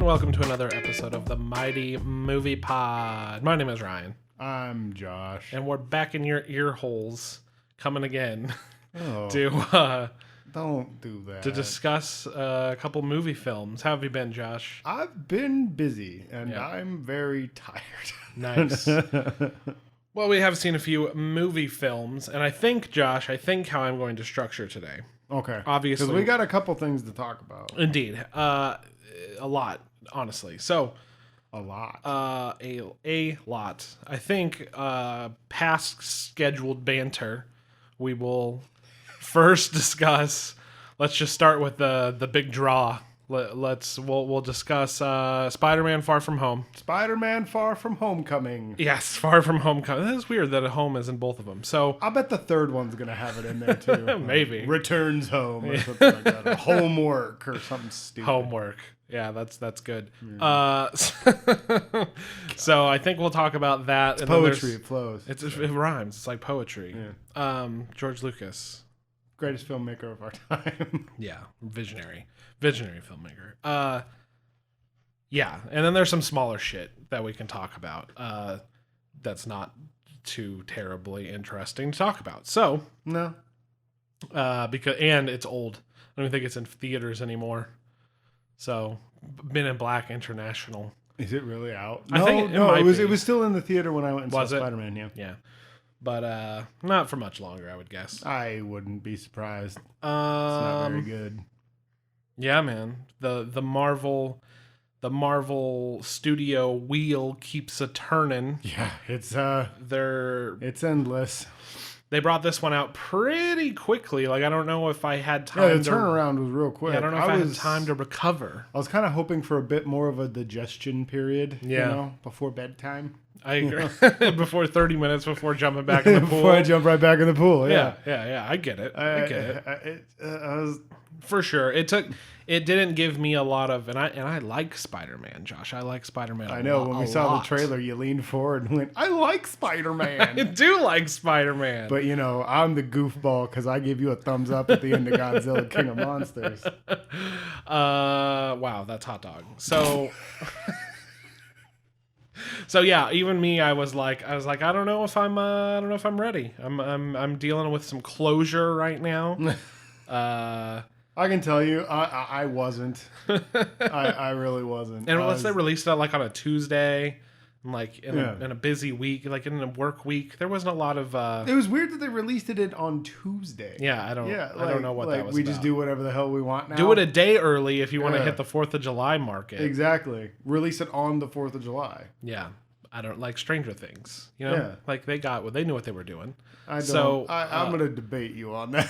welcome to another episode of the Mighty Movie Pod. My name is Ryan. I'm Josh. And we're back in your ear holes, coming again Oh, don't do that. to discuss a couple movie films. How have you been, Josh? I've been busy, and Yeah. I'm very tired. Nice. Well, we have seen a few movie films, and I think, Josh, how I'm going to structure today. Okay. Obviously. Because we got a couple things to talk about. Indeed. A lot, honestly. So, A lot. a lot. I think past scheduled banter, we will first discuss. Let's just start with the big draw. We'll discuss Spider-Man: Far From Home. Spider-Man: Far From Homecoming. Yes, Far From Homecoming. That is weird that a home is in both of them. So I'll bet the third one's going to have it in there, too. Maybe. Returns Home or something like that. Or Homework or something stupid. Homework. Yeah, that's good. So I think we'll talk about that. It's poetry. It flows. It rhymes. It's like poetry. Yeah. George Lucas. Greatest filmmaker of our time. Yeah, visionary filmmaker. Yeah, and then there's some smaller shit that we can talk about. That's not too terribly interesting to talk about. So, No. because it's old. I don't think it's in theaters anymore. So, Men in Black International. Is it really out? I think it might be. It was still in the theater when I went and saw Was it? Spider-Man, yeah. Yeah, but not for much longer, I would guess. I wouldn't be surprised. It's not very good. Yeah, man. The Marvel studio wheel keeps a turning. Yeah, it's endless. They brought this one out pretty quickly. Like, I don't know if I had time. Yeah, the turnaround was real quick. Yeah, I don't know if I had time to recover. I was kind of hoping for a bit more of a digestion period. Yeah. Before bedtime. I agree. Before 30 minutes before jumping back in the pool. Before I jump right back in the pool. Yeah. Yeah. I get it. I get it. I was. For sure. It didn't give me a lot of, and I like Spider-Man, Josh. I like Spider-Man. I know. When we saw the trailer, you leaned forward and went, "I like Spider-Man." I do like Spider-Man. But I'm the goofball because I give you a thumbs up at the end of Godzilla King of Monsters. Wow, that's hot dog. So, so yeah, even me, I was like, I don't know if I'm ready. I'm dealing with some closure right now. I can tell you, I wasn't. I really wasn't. And let's say released it like on a Tuesday, and like in a busy week, like in a work week, there wasn't a lot of. It was weird that they released it on Tuesday. Yeah, I don't know what that was. We just do whatever the hell we want now. Do it a day early if you want to hit the 4th of July market. Exactly. Release it on the 4th of July. Yeah. I don't like Stranger Things, Yeah. like they knew what they were doing. I'm going to debate you on that.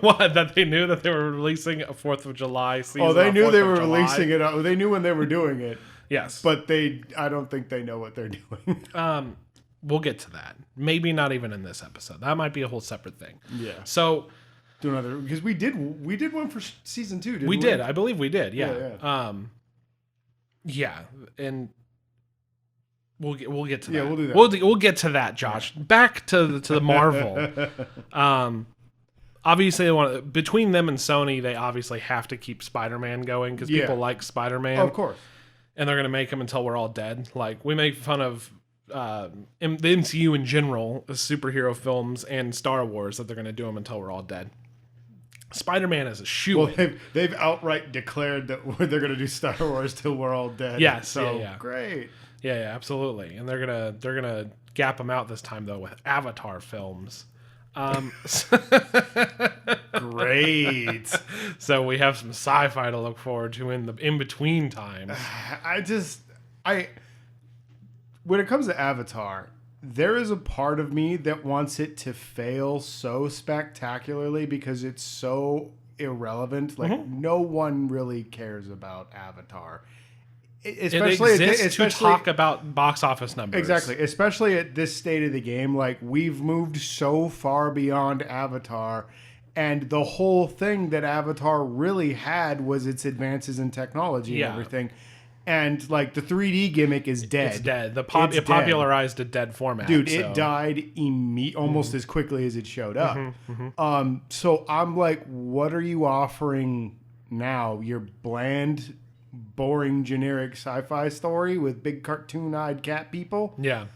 What? That they knew that they were releasing a 4th of July season. Oh, they knew they were releasing releasing it. They knew when they were doing it. Yes. But I don't think they know what they're doing. We'll get to that. Maybe not even in this episode. That might be a whole separate thing. Yeah. So, Do another, because we did one for season 2, didn't we? we did. I believe we did. Yeah. Yeah. And we'll get to that. Yeah, we'll do that. We'll get to that, Josh. Back to the Marvel. Obviously, between them and Sony, they obviously have to keep Spider-Man going because people like Spider-Man. Of course. And they're going to make him until we're all dead. Like, we make fun of the MCU in general, superhero films, and Star Wars, that they're going to do them until we're all dead. Spider-Man is a shoe. Well, they've outright declared that they're going to do Star Wars till we're all dead. Yes, so yeah. Great. Yeah, absolutely. And they're gonna gap them out this time though with Avatar films. Great. So we have some sci-fi to look forward to in the in-between times. When it comes to Avatar, there is a part of me that wants it to fail so spectacularly because it's so irrelevant. Like, no one really cares about Avatar. Especially it exists to talk about box office numbers. Exactly. Especially at this state of the game. Like, we've moved so far beyond Avatar, and the whole thing that Avatar really had was its advances in technology and everything. And, like, the 3D gimmick is dead. It's dead. It popularized a dead format. Dude, it died almost as quickly as it showed up. So I'm like, what are you offering now? Your bland boring, generic sci-fi story with big cartoon-eyed cat people. Yeah.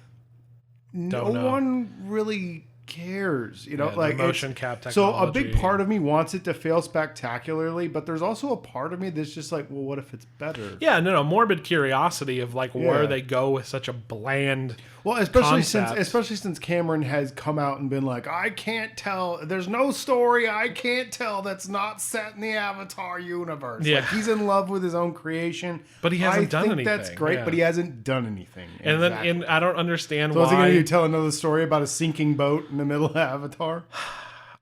No Don't know. one really cares, you know, Yeah, like the motion it's, cap so a big technology. part of me wants it to fail spectacularly, but there's also a part of me that's just like, well, what if it's better? Yeah, no, morbid curiosity of like where Yeah. they go with such a bland. Well, concept. especially since Cameron has come out and been like, I can't tell. There's no story I can't tell that's not set in the Avatar universe. Yeah. Like, he's in love with his own creation. But he hasn't I done think anything. that's great, Yeah. but he hasn't done anything. And Exactly. then I don't understand so what's he why. going to do? Tell another story about a sinking boat in the middle of Avatar?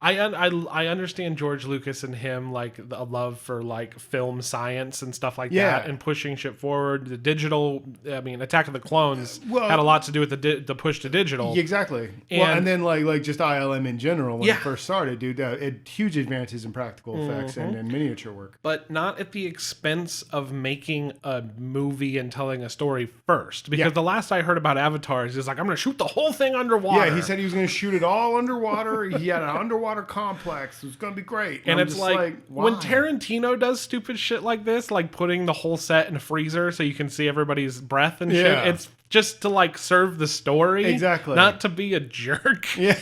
I understand George Lucas and him, like a love for like film science and stuff like Yeah. that, and pushing shit forward. The digital, I mean, Attack of the Clones Well- had a lot to do with the push to digital. Exactly. And then like just ILM in general when Yeah. it first started, dude, it huge advances in practical effects and miniature work. But not at the expense of making a movie and telling a story first. Because the last I heard about Avatar is he's like, I'm going to shoot the whole thing underwater. Yeah, he said he was going to shoot it all underwater. He had an underwater complex. It was going to be great. And I'm it's just like why? when Tarantino does stupid shit like this, like putting the whole set in a freezer so you can see everybody's breath and Yeah. shit, it's just to like serve the story. Exactly. Not to be a jerk. Yeah,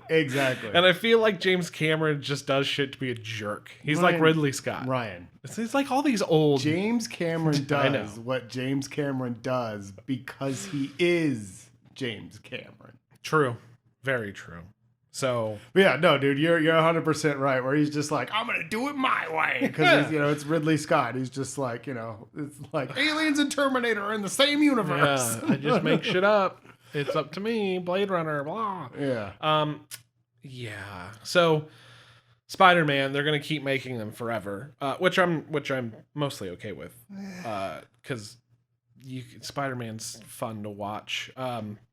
exactly. And I feel like James Cameron just does shit to be a jerk. He's like Ryan- Ridley Scott. Ryan. It's like all these old. James Cameron I know. does what James Cameron does because he is James Cameron. True. Very true. So But yeah, no, dude, you're 100% right. Where he's just like, I'm gonna do it my way because it's Ridley Scott. He's just like, it's like Aliens and Terminator are in the same universe. yeah, I just make shit up. It's up to me. Blade Runner. Blah. Yeah. Yeah. So Spider-Man, they're gonna keep making them forever, which I'm mostly okay with, because Spider-Man's fun to watch.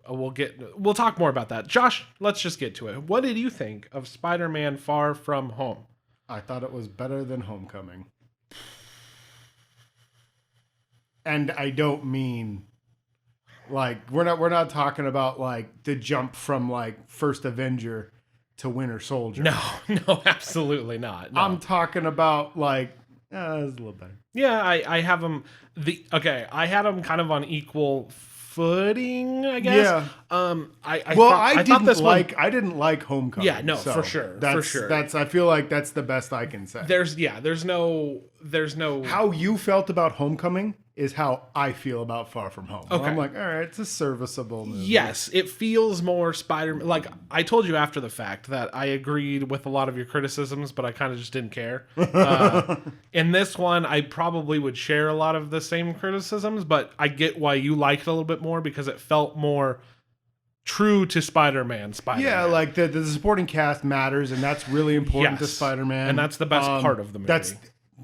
We'll talk more about that. Josh, let's just get to it. What did you think of Spider-Man Far From Home? I thought it was better than Homecoming. And I don't mean like we're not talking about like the jump from like first Avenger to Winter Soldier. No, absolutely not. No. I'm talking about like it's a little better. Yeah, I have them. I had them kind of on equal footing, I guess. Yeah. I thought this one. I didn't like Homecoming. Yeah, no, so for sure. That's I feel like that's the best I can say. There's no. How you felt about Homecoming is how I feel about Far From Home. Okay. I'm like, all right, it's a serviceable movie. Yes, it feels more Spider-Man. Like I told you after the fact that I agreed with a lot of your criticisms, but I kind of just didn't care. In this one, I probably would share a lot of the same criticisms, but I get why you liked it a little bit more because it felt more true to Spider-Man. Yeah, like the supporting cast matters, and that's really important to Yes. Spider-Man. And that's the best part of the movie. Because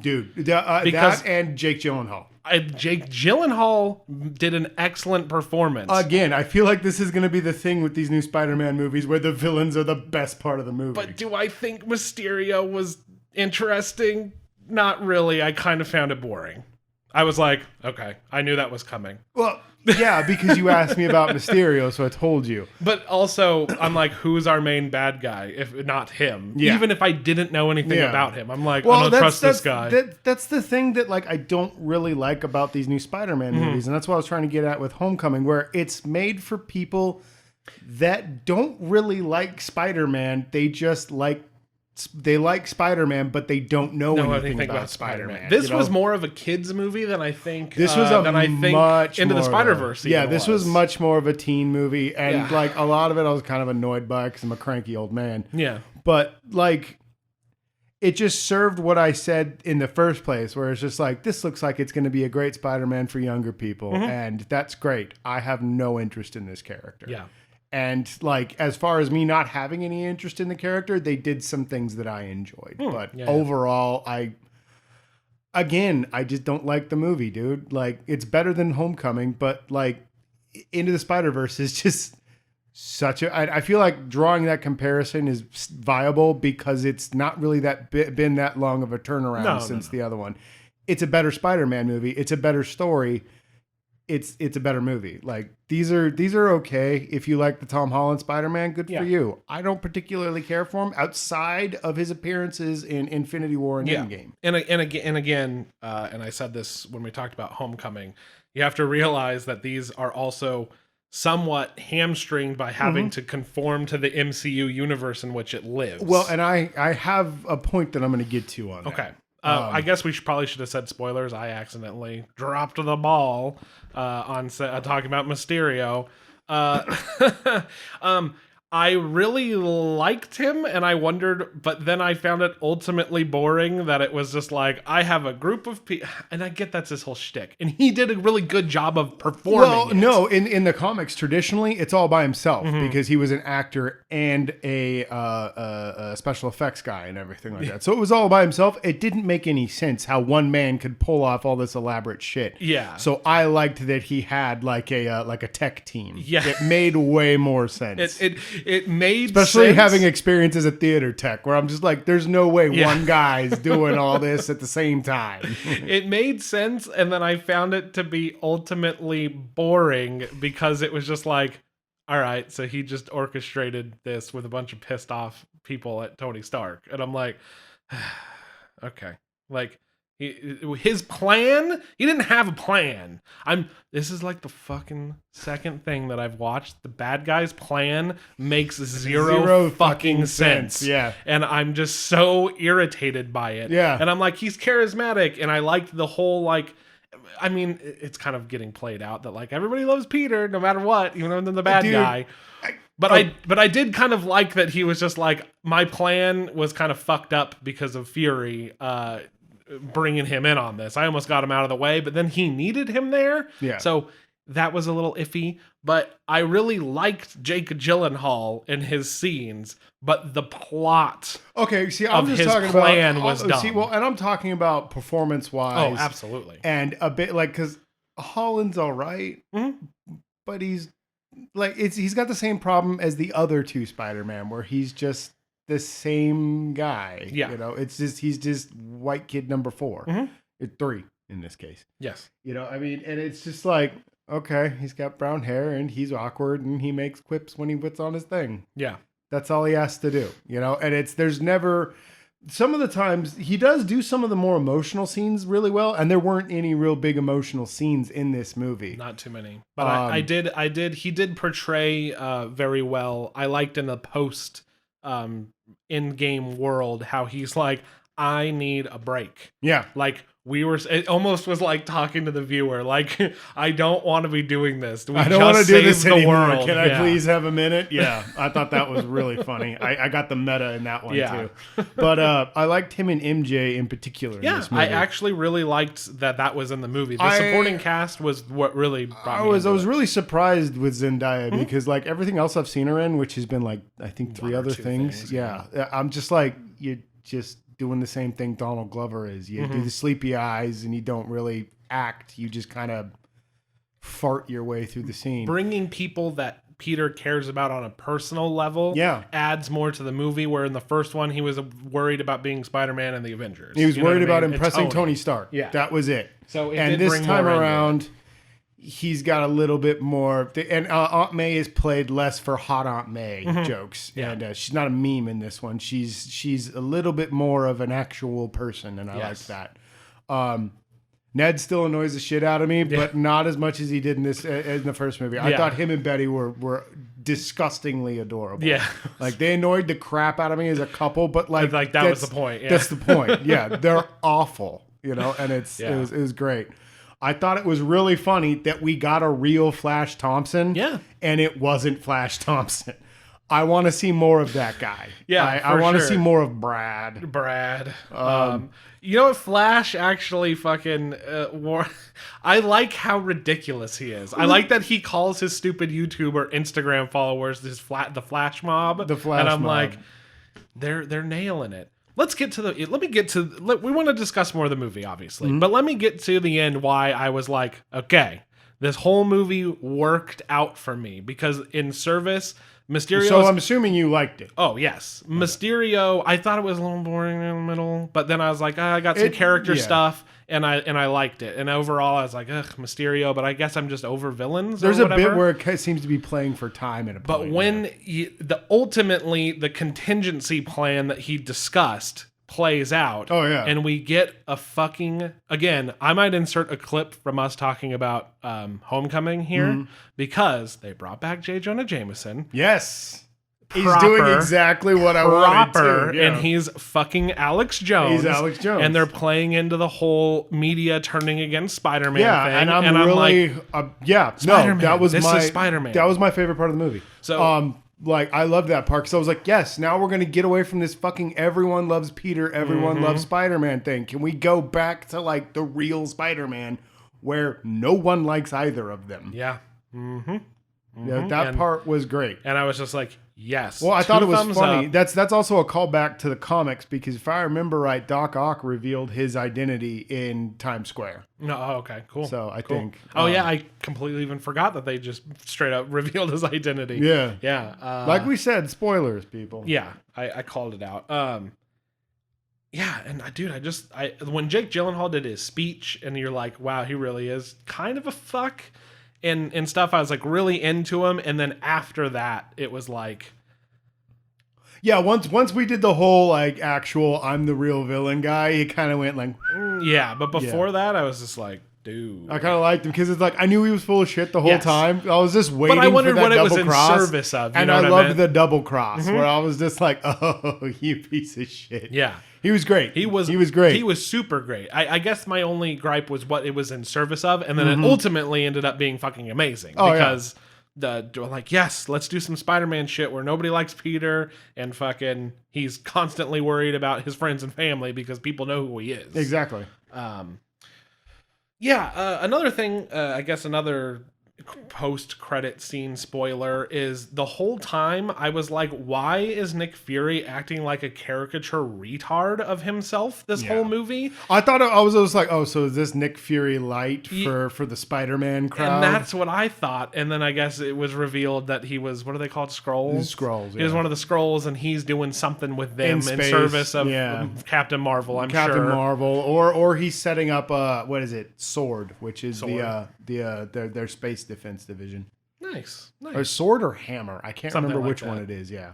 Because- that and Jake Gyllenhaal. Jake Gyllenhaal did an excellent performance. Again, I feel like this is going to be the thing with these new Spider-Man movies where the villains are the best part of the movie. But do I think Mysterio was interesting? Not really. I kind of found it boring. I was like, okay, I knew that was coming. Well, yeah, because you asked me about Mysterio, so I told you. But also, I'm like, who's our main bad guy if not him? Yeah. Even if I didn't know anything Yeah. about him, I'm like, I don't trust this guy. That's the thing that like I don't really like about these new Spider-Man movies, and that's what I was trying to get at with Homecoming, where it's made for people that don't really like Spider-Man. They just like Spider-Man, but they don't know anything about Spider-Man. This was more of a kids movie than I think. This was much Into the more Spider-Verse. Yeah, even this was much more of a teen movie, and Yeah. like a lot of it, I was kind of annoyed by because I'm a cranky old man. Yeah. But like, it just served what I said in the first place, where it's just like, this looks like it's going to be a great Spider-Man for younger people, and that's great. I have no interest in this character. Yeah. And like, as far as me not having any interest in the character, they did some things that I enjoyed. But yeah. overall, I just don't like the movie, dude. Like, it's better than Homecoming, but like, Into the Spider-Verse is just such a... I feel like drawing that comparison is viable because it's not really been that long of a turnaround since the other one. It's a better Spider-Man movie. It's a better story. it's a better movie. Like these are okay. If you like the Tom Holland Spider-Man, good for you. I don't particularly care for him outside of his appearances in Infinity War and Endgame. And again, and I said this when we talked about Homecoming, you have to realize that these are also somewhat hamstringed by having to conform to the MCU universe in which it lives. Well, and I have a point that I'm going to get to on that. Okay. I guess we probably should have said spoilers. I accidentally dropped the ball on talking about Mysterio. I really liked him, and I wondered, but then I found it ultimately boring that it was just like, I have a group of people, and I get that's his whole shtick, and he did a really good job of performing. Well, no, in the comics, traditionally, it's all by himself because he was an actor and a special effects guy and everything like that. So it was all by himself. It didn't make any sense how one man could pull off all this elaborate shit. Yeah. So I liked that he had like a tech team. Yeah. It made way more sense. It made especially sense. having experience as a theater tech, where I'm just like, there's no way one guy's doing all this at the same time. It made sense, and then I found it to be ultimately boring because it was just like, all right, so he just orchestrated this with a bunch of pissed off people at Tony Stark, and I'm like, okay, like. His plan, he didn't have a plan. This is like the fucking second thing that I've watched. The bad guy's plan makes zero fucking sense. Yeah. And I'm just so irritated by it. Yeah. And I'm like, he's charismatic, and I liked the whole, like, I mean, it's kind of getting played out that like everybody loves Peter no matter what, even though they're the bad guy. But I did kind of like that he was just like, my plan was kind of fucked up because of Fury bringing him in on this. I almost got him out of the way, but then he needed him there. Yeah. So that was a little iffy, but I really liked Jake Gyllenhaal in his scenes, but the plot see, I'm of just his talking plan about, was dumb. See, well, and I'm talking about performance-wise. Oh, absolutely. And a bit like, because Holland's all right, but he's like, he's got the same problem as the other two Spider-Man, where he's just the same guy. Yeah. You know, he's just white kid number 4. 3 in this case. Yes. You know, I mean, and it's just like, okay, he's got brown hair and he's awkward and he makes quips when he puts on his thing. Yeah. That's all he has to do, you know? And there's never, some of the times he does do some of the more emotional scenes really well. And there weren't any real big emotional scenes in this movie. Not too many, but he did portray very well. I liked in the post in-game world how he's like, I need a break. Yeah. Like, it almost was like talking to the viewer. Like, I don't want to be doing this. I don't want to do this anymore. World? Can I please have a minute? Yeah. I thought that was really funny. I got the meta in that one too. But I liked him and MJ in particular in this movie. I actually really liked that was in the movie. The supporting cast was what really brought me I was really surprised with Zendaya because like everything else I've seen her in, which has been like I think 3 other things. Yeah. I'm just like, you're just doing the same thing Donald Glover is. You do the sleepy eyes and you don't really act. You just kind of fart your way through the scene. Bringing people that Peter cares about on a personal level adds more to the movie, where in the first one he was worried about being Spider-Man and the Avengers. He was worried about impressing Tony Stark. Yeah. That was it. So and this time around, he's got a little bit more, and Aunt May is played less for hot Aunt May jokes, and she's not a meme in this one. She's a little bit more of an actual person, and I like that. Ned still annoys the shit out of me, but not as much as he did in the first movie. I thought him and Betty were disgustingly adorable. Yeah, like they annoyed the crap out of me as a couple, but like that was the point. Yeah. That's the point. Yeah, they're awful, you know, and it was great. I thought it was really funny that we got a real Flash Thompson. Yeah. And it wasn't Flash Thompson. I want to see more of that guy. Yeah. I want to see more of Brad. You know what? Flash actually fucking I like how ridiculous he is. I like that he calls his stupid YouTuber Instagram followers the Flash mob. The Flash mob. And I'm mob. like, they're nailing it. We want to discuss more of the movie, obviously, but let me get to the end why I was like, okay, this whole movie worked out for me, because in service, Mysterio. So I'm assuming you liked it. Oh, yes. Mysterio, I thought it was a little boring in the middle, but then I was like, I got some character yeah. stuff, and I liked it. And overall, I was like, ugh, Mysterio. But I guess I'm just over villains. There's or a whatever. bit where it seems to be playing for time at a point. But when ultimately the contingency plan that he discussed plays out, and we get a fucking, again, I might insert a clip from us talking about Homecoming here, because they brought back J. Jonah Jameson. Yes. He's doing exactly what I wanted to. Yeah. And he's fucking Alex Jones. He's Alex Jones. And they're playing into the whole media turning against Spider-Man thing. And I'm really, Spider-Man. That was this my is Spider-Man. That was my favorite part of the movie. So, like, I loved that part because I was like, yes, now we're going to get away from this fucking everyone loves Peter, everyone loves Spider-Man thing. Can we go back to, like, the real Spider-Man where no one likes either of them? Yeah. Yeah, that part was great. And I was just like, yes. Well, I thought it was funny. Up. That's also a callback to the comics because if I remember right, Doc Ock revealed his identity in Times Square. No, okay, cool. So I think. Oh yeah, I completely even forgot that they just straight up revealed his identity. Yeah, yeah. Like we said, spoilers, people. Yeah, I called it out. Yeah, and dude, when Jake Gyllenhaal did his speech, and you're like, wow, he really is kind of a fuck. And stuff, I was like really into him, and then after that, it was like, yeah. Once we did the whole like actual I'm the real villain guy, he kind of went like, yeah. But before that, I was just like, dude, I kind of liked him because it's like I knew he was full of shit the whole time. I was just waiting. But I wondered for that what it was double in cross, service of, and I loved the double cross where I was just like, oh, you piece of shit. Yeah. He was great. He was great. He was super great. I guess my only gripe was what it was in service of, and then it ultimately ended up being fucking amazing because like, yes, let's do some Spider-Man shit where nobody likes Peter and fucking he's constantly worried about his friends and family because people know who he is. Exactly. Another thing, I guess another post-credit scene spoiler is the whole time I was like, why is Nick Fury acting like a caricature retard of himself this whole movie? I thought I was just like, oh, so is this Nick Fury light for the Spider-Man crowd? And that's what I thought. And then I guess it was revealed that he was, what are they called? Skrulls? Skrulls, yeah. He was one of the Skrulls, and he's doing something with them in service of Captain Marvel, I'm sure. Captain Marvel, or he's setting up what is it? Sword, which is their space defense division. Nice. Or sword or hammer. I can't remember which one it is. Yeah.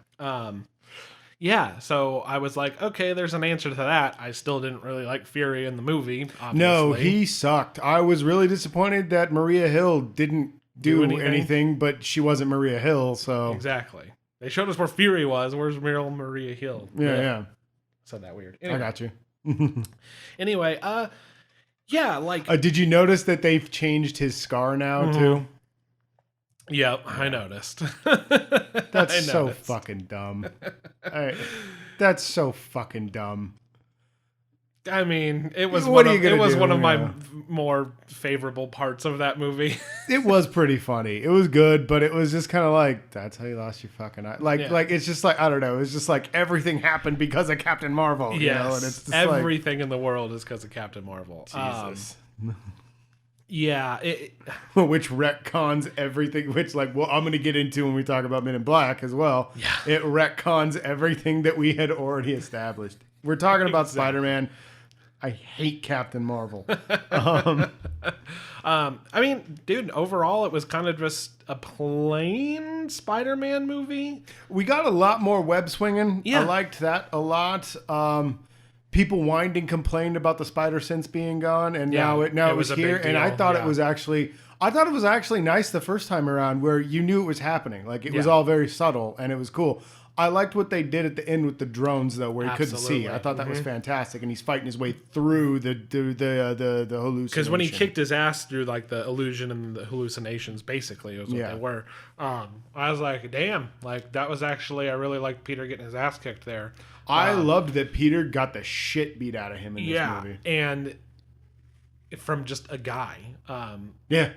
Yeah, so I was like, okay, there's an answer to that. I still didn't really like Fury in the movie, obviously. No, he sucked. I was really disappointed that Maria Hill didn't do anything, but she wasn't Maria Hill, so... Exactly. They showed us where Fury was. Where's Maria Hill? Yeah. Said that weird. Anyway. I got you. Anyway, yeah, like... did you notice that they've changed his scar now, too? Yep, I noticed. That's so fucking dumb. That's so fucking dumb. I mean, it was one of my more favorable parts of that movie. It was pretty funny. It was good, but it was just kind of like, that's how you lost your fucking eye. Like it's just like, I don't know. It's just like everything happened because of Captain Marvel. Yes, you know? And it's just everything in the world is because of Captain Marvel. Jesus. Yeah. Which retcons everything, which I'm going to get into when we talk about Men in Black as well. Yeah. It retcons everything that we had already established. We're talking about Spider-Man. I hate Captain Marvel. I mean, dude, overall, it was kind of just a plain Spider-Man movie. We got a lot more web swinging. Yeah. I liked that a lot. People whined and complained about the spider sense being gone, and now it was here. And I thought it was actually nice the first time around, where you knew it was happening. Like it was all very subtle, and it was cool. I liked what they did at the end with the drones, though, where he couldn't see. I thought that was fantastic, and he's fighting his way through the hallucination. Because when he kicked his ass through like the illusion and the hallucinations, basically, was what they were. I was like, damn, like that was actually, I really liked Peter getting his ass kicked there. I loved that Peter got the shit beat out of him in this movie. And from just a guy. This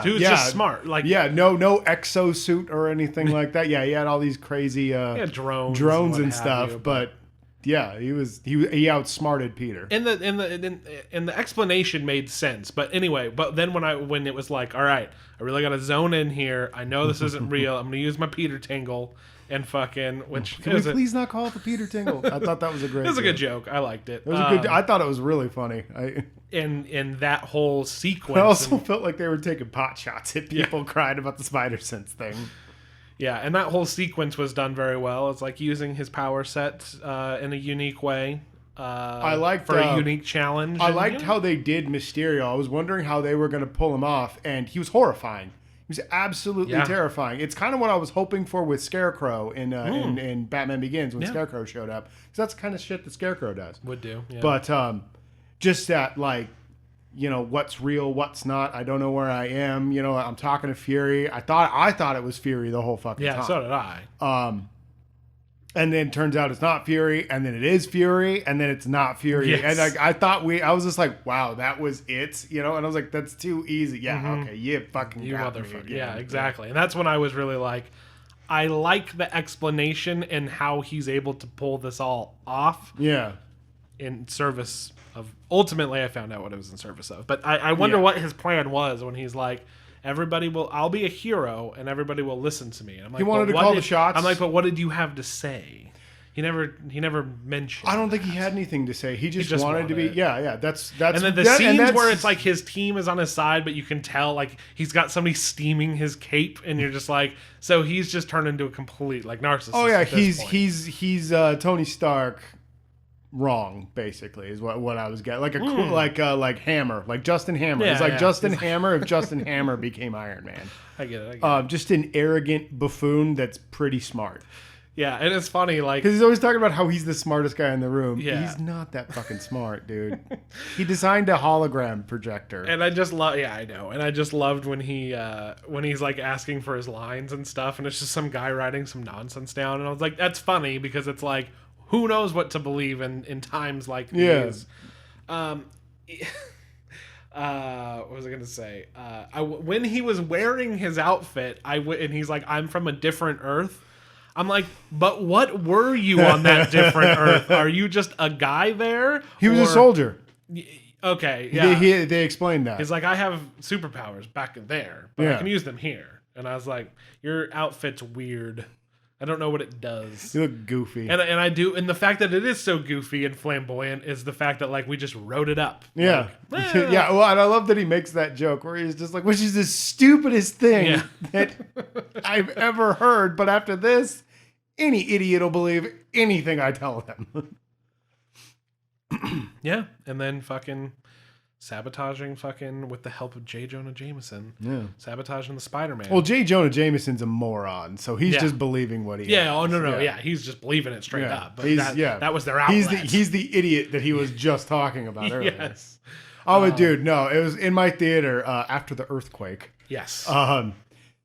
dude's just smart. Like no exosuit or anything like that. Yeah, he had all these crazy drones and stuff, but he outsmarted Peter. And the explanation made sense. But anyway, then when it was like, all right, I really got to zone in here. I know this isn't real. I'm going to use my Peter tingle. and fucking which Can we please not call it the Peter Tingle? I thought that was a great. It was a good joke. I liked it. It was a good. I thought it was really funny. In that whole sequence. I also felt like they were taking pot shots at people crying about the spider sense thing. Yeah, and that whole sequence was done very well. It's like using his power set in a unique way. I liked for a unique challenge. I liked how they did Mysterio. I was wondering how they were going to pull him off, and he was horrifying. He was absolutely terrifying. It's kind of what I was hoping for with Scarecrow in Batman Begins when Scarecrow showed up. Because that's the kind of shit that Scarecrow does. Would do. Yeah. But just that, like, you know, what's real, what's not. I don't know where I am. You know, I'm talking to Fury. I thought it was Fury the whole fucking time. Yeah, so did I. And then it turns out it's not Fury, and then it is Fury, and then it's not Fury. Yes. And I was just like, wow, that was it, you know? And I was like, that's too easy. Yeah, okay, you fucking got me motherfucker. again. Yeah, exactly. And that's when I was really like, I like the explanation and how he's able to pull this all off. Yeah. In service of, ultimately I found out what it was in service of. But I wonder what his plan was when he's like, I'll be a hero and everybody will listen to me. And I'm like, he wanted to call the shots. I'm like, but what did you have to say? He never mentioned. I don't think he had anything to say. He just wanted to be. it. Yeah. That's. And then the scenes where it's like his team is on his side, but you can tell like he's got somebody steaming his cape, and you're just like, so he's just turned into a complete like narcissist. Oh yeah, at this point. he's Tony Stark. Wrong, basically, is what I was getting. Like like Hammer, like Justin Hammer. Yeah, it's like yeah. Justin Hammer if Justin Hammer became Iron Man. I get it. Just an arrogant buffoon that's pretty smart. Yeah, and it's funny, like... Because he's always talking about how he's the smartest guy in the room. Yeah. He's not that fucking smart, dude. He designed a hologram projector. And I just love... Yeah, I know. And I just loved when he's, like, asking for his lines and stuff, and it's just some guy writing some nonsense down. And I was like, that's funny, because it's like, who knows what to believe in times like these. What was I going to say? When he was wearing his outfit, and he's like, I'm from a different Earth. I'm like, but what were you on that different Earth? Are you just a guy there? He was a soldier. Okay, yeah. They explained that. He's like, I have superpowers back in there, but I can use them here. And I was like, your outfit's weird. I don't know what it does. You look goofy. And I do. And the fact that it is so goofy and flamboyant is the fact that, like, we just wrote it up. Yeah. Like, yeah. Well, and I love that he makes that joke where he's just like, which is the stupidest thing that I've ever heard. But after this, any idiot will believe anything I tell them. Yeah. And then fucking sabotaging with the help of J. Jonah Jameson. Yeah. Sabotaging the Spider-Man. Well, J. Jonah Jameson's a moron, so he's just believing what he has. Oh, no. Yeah. He's just believing it straight up. But that was their outlet. He's the idiot that he was just talking about earlier. Yes. Oh, dude, no. It was in my theater after the earthquake. Yes.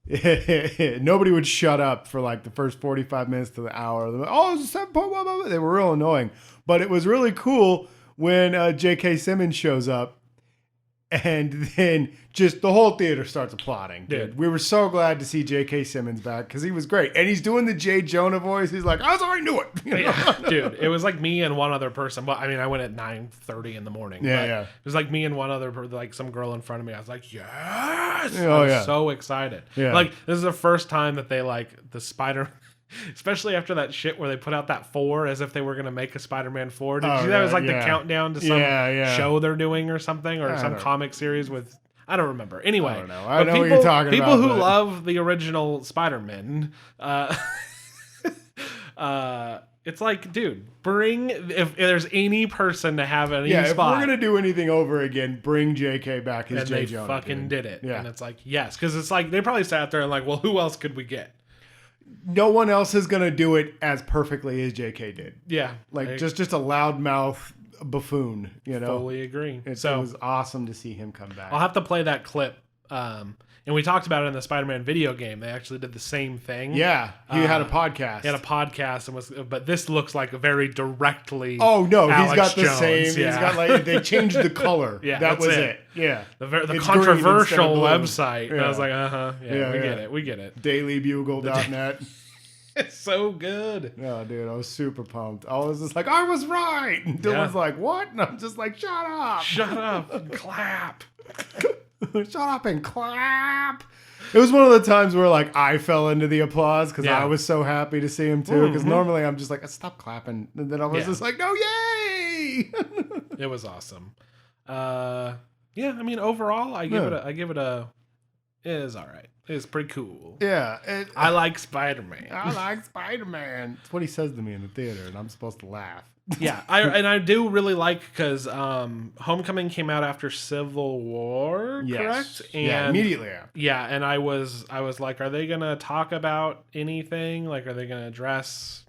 Nobody would shut up for like the first 45 minutes to the hour. Oh, it's a 7.1. They were real annoying. But it was really cool when J.K. Simmons shows up. And then just the whole theater starts applauding. Dude, we were so glad to see J.K. Simmons back because he was great. And he's doing the J. Jonah voice. He's like, I already knew it. Yeah, dude, it was like me and one other person. Well, I mean, I went at 9:30 in the morning. Yeah. It was like me and one other, like some girl in front of me. I was like, yes. Oh, I was so excited. Yeah. Like, this is the first time that they, like, the Spider... Especially after that shit where they put out that 4 as if they were going to make a Spider-Man 4. Did you see that? It was like the countdown to some show they're doing or something, or some comic series with... I don't remember. Anyway. I don't know. I know what you're talking about. People who love the original Spider-Man, it's like, dude, if there's any person to have any spot. If we're going to do anything over again, bring JK back as J. Jonah. And they fucking did it. Yeah. And it's like, yes. Because it's like, they probably sat there and like, well, who else could we get? No one else is going to do it as perfectly as JK did. Yeah. Like, just a loudmouth buffoon, you know? Fully agree. It was awesome to see him come back. I'll have to play that clip. And we talked about it in the Spider-Man video game. They actually did the same thing. Yeah. He had a podcast. He had a podcast, but this looks like very directly. Oh, no. Alex he's got the Jones. same. Yeah. He's got like, they changed the color. Yeah. That was it. Yeah. The controversial website. Yeah. And I was like, we get it. Dailybugle.net. It's so good. Oh, dude, I was super pumped. I was just like, I was right. And Dylan's like, what? And I'm just like, shut up. Shut up and clap. Shut up and clap. It was one of the times where like I fell into the applause because Yeah. I was so happy to see him too. Because normally I'm just like, stop clapping, and then I was just like, no, yay! It was awesome. Yeah, I mean, overall, I give it a. It is all right. It's pretty cool. Yeah, I like Spider-Man. I like Spider-Man. It's what he says to me in the theater, and I'm supposed to laugh. Yeah, I do really like because Homecoming came out after Civil War, correct? And yeah, immediately after. Yeah, and I was like, are they gonna talk about anything? Like, are they gonna address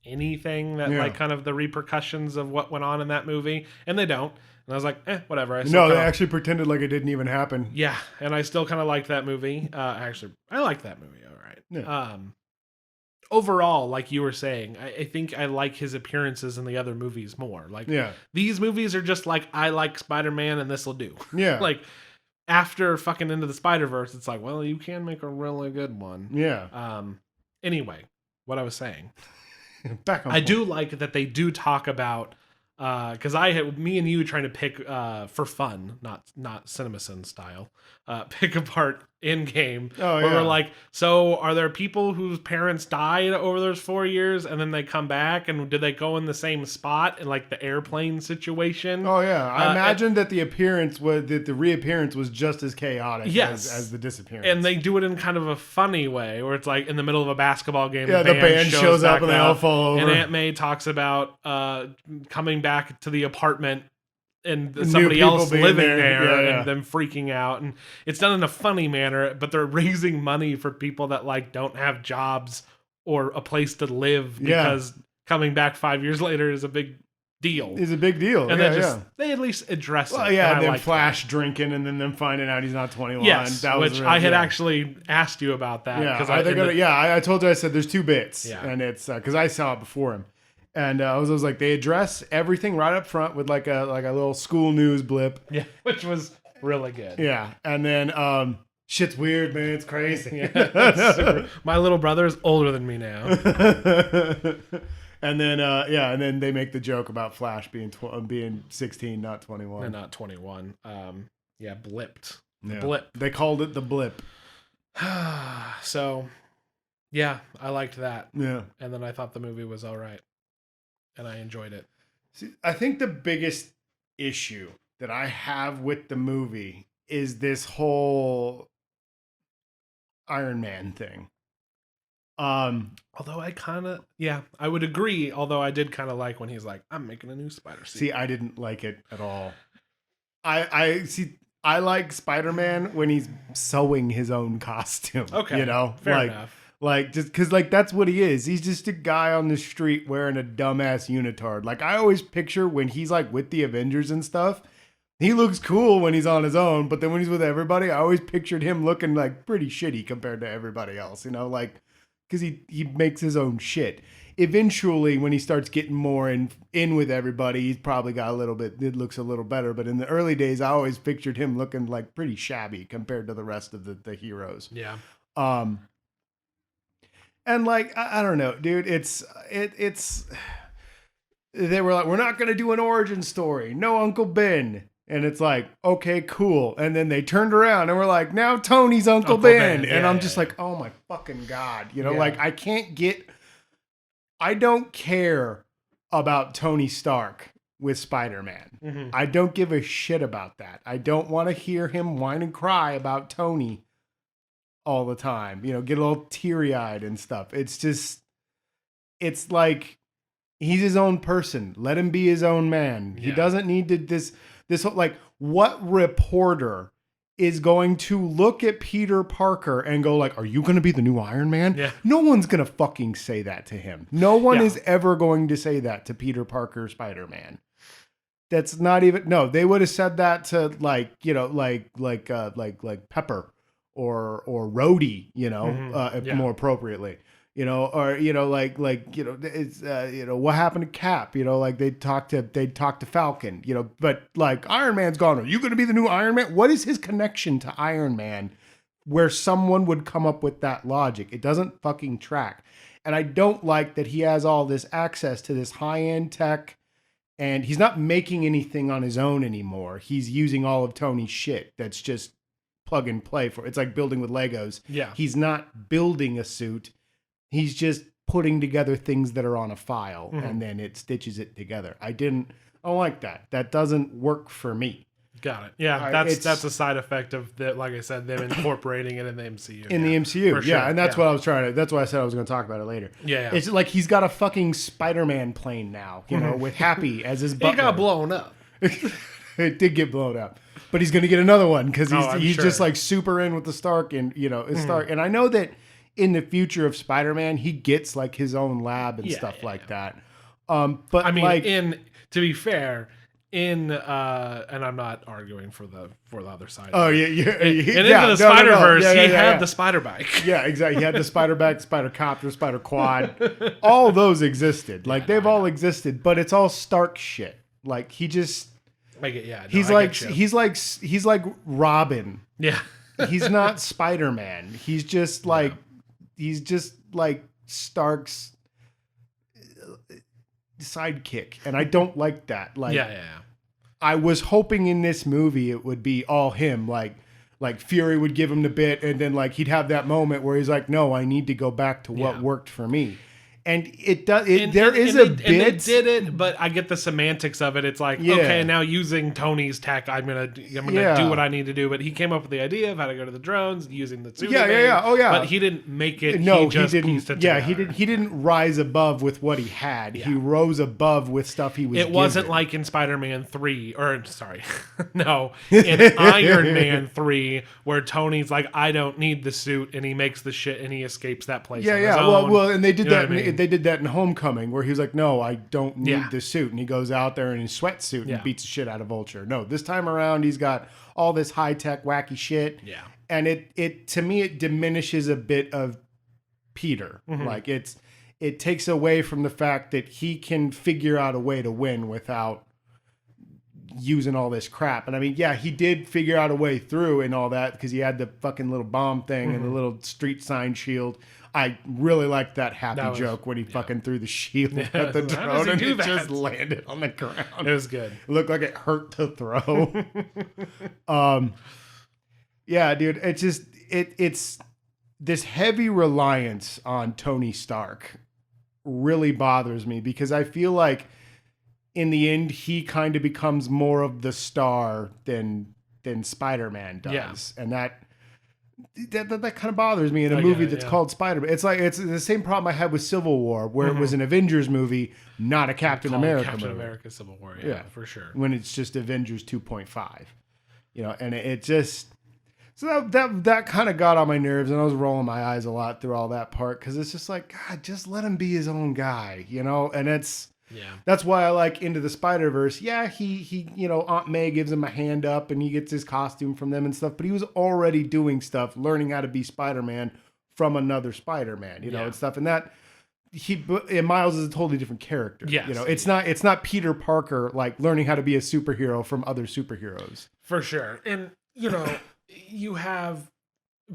anything that like kind of the repercussions of what went on in that movie? And they don't. And I was like, whatever. No, they actually pretended like it didn't even happen. Yeah, and I still kind of liked that movie. Actually, I liked that movie. All right. Yeah. Overall, like you were saying, I think I like his appearances in the other movies more. Like, these movies are just like, I like Spider-Man and this will do. Yeah. Like, after fucking Into the Spider-Verse, it's like, well, you can make a really good one. Yeah. Anyway, what I was saying. Back on I point. do like that they do talk about, because me and you trying to pick for fun, not CinemaSin style, pick apart in game. Oh, where yeah. we're like, so are there people whose parents died over those 4 years and then they come back, and did they go in the same spot in like the airplane situation? Oh yeah, I imagine that the reappearance was just as chaotic as the disappearance. And they do it in kind of a funny way, where it's like in the middle of a basketball game. Yeah, the band shows up and they all fall over. And Aunt May talks about coming back to the apartment and somebody else living there and them freaking out. And it's done in a funny manner, but they're raising money for people that like don't have jobs or a place to live because coming back 5 years later is a big deal. It's a big deal. And they at least address it. Well, yeah, and then Flash drinking and then them finding out he's not 21. Yes, that was I had actually asked you about that. I told you, I said there's two bits. Yeah. And it's because I saw it before him. And I was like, they address everything right up front with like a little school news blip. Yeah, which was really good. Yeah. And then shit's weird, man. It's crazy. Yeah, my little brother is older than me now. And then and then they make the joke about Flash being 16, not 21. And not 21. Blipped. Yeah. Blip. They called it the blip. So, yeah, I liked that. Yeah. And then I thought the movie was all right. And I enjoyed it. See, I think the biggest issue that I have with the movie is this whole Iron Man thing. Although I would agree. Although I did kind of like when he's like, I'm making a new Spider suit. See, I didn't like it at all. I like Spider-Man when he's sewing his own costume. Okay. Fair enough. Like, just because, like, that's what he is. He's just a guy on the street wearing a dumbass unitard. Like, I always picture when he's, like, with the Avengers and stuff, he looks cool when he's on his own, but then when he's with everybody, I always pictured him looking, like, pretty shitty compared to everybody else, like, because he makes his own shit. Eventually, when he starts getting more in with everybody, he's probably got it looks a little better, but in the early days, I always pictured him looking, like, pretty shabby compared to the rest of the heroes. Yeah. And like, I don't know, dude, it's, they were like, we're not going to do an origin story. No Uncle Ben. And it's like, okay, cool. And then they turned around and were like, now Tony's Uncle Ben. Yeah, and I'm just like, oh my fucking God. Like I don't care about Tony Stark with Spider-Man. Mm-hmm. I don't give a shit about that. I don't want to hear him whine and cry about Tony all the time, get a little teary-eyed and stuff. It's like he's his own person. Let him be his own man. Yeah. He doesn't need to this whole, like, what reporter is going to look at Peter Parker and go like, are you going to be the new Iron Man? Yeah. No one's going to fucking say that to him. No one is ever going to say that to Peter Parker Spider-Man. That's not even, no, they would have said that to like Pepper or Rhodey, more appropriately, what happened to Cap, like they'd talk to Falcon, but like Iron Man's gone. Are you going to be the new Iron Man? What is his connection to Iron Man where someone would come up with that logic? It doesn't fucking track. And I don't like that he has all this access to this high-end tech and he's not making anything on his own anymore. He's using all of Tony's shit. That's just plug and play for. It's like building with Legos. Yeah. He's not building a suit. He's just putting together things that are on a file and then it stitches it together. I don't like that. That doesn't work for me. Got it. Yeah, that's a side effect of that. Like I said, them incorporating it in the MCU. In the MCU, sure. and that's what I was trying to. That's why I said I was going to talk about it later. Yeah. It's like he's got a fucking Spider-Man plane now, with Happy as his butler. It got blown up. It did get blown up, but he's going to get another one because he's sure. just like super in with the Stark and Stark. And I know that in the future of Spider-Man, he gets like his own lab and stuff like that. But I mean, like, to be fair. And I'm not arguing for the other side. Oh yeah. In Into the Spider-Verse, he had the spider bike. Yeah, exactly. He had the spider bike, spider copter, spider quad. All those existed. Like they've all existed, but it's all Stark shit. Like he just he's like Robin. Yeah. He's not Spider-Man. He's just like Stark's sidekick, and I don't like that. Like I was hoping in this movie it would be all him, like Fury would give him the bit and then like he'd have that moment where he's like, no, I need to go back to what worked for me. And it does. There is a bit. And they did it, but I get the semantics of it. It's like, okay, now using Tony's tech, I'm gonna do what I need to do. But he came up with the idea of how to go to the drones using the suit. Oh yeah. But he didn't make it. No, he just didn't. pieced it Yeah, together. he didn't rise above with what he had. Yeah. He rose above with stuff he was. It wasn't like in Spider-Man 3, or sorry, no, in Iron Man 3, where Tony's like, I don't need the suit, and he makes the shit and he escapes that place. on his own. Well, and they did that. What I mean? They did that in Homecoming, where he was like, "No, I don't need Yeah. the suit," and he goes out there in his sweatsuit and beats the shit out of Vulture. No, this time around, he's got all this high tech, wacky shit. Yeah, and it to me it diminishes a bit of Peter. Like it takes away from the fact that he can figure out a way to win without using all this crap. And I mean, yeah, he did figure out a way through and all that because he had the fucking little bomb thing and the little street sign shield. I really liked that happy joke when he fucking threw the shield at the drone and it just landed on the ground. it was good. It looked like it hurt to throw. Yeah, dude, it's just it's this heavy reliance on Tony Stark really bothers me because I feel like in the end he kind of becomes more of the star than Spider-Man does. And that kind of bothers me in a movie that's called Spider-Man. It's like it's the same problem I had with Civil War, where it was an Avengers movie, not a Captain America movie. Captain America Civil War, yeah, for sure. When it's just Avengers 2.5, and it just that kind of got on my nerves, and I was rolling my eyes a lot through all that part because it's just like, God, just let him be his own guy, and it's. Yeah, that's why I like Into the Spider-Verse. Yeah, he Aunt May gives him a hand up and he gets his costume from them and stuff, but he was already doing stuff, learning how to be Spider-Man from another Spider-Man, and stuff. And that and Miles is a totally different character. Yes, it's not Peter Parker like learning how to be a superhero from other superheroes. For sure. And you have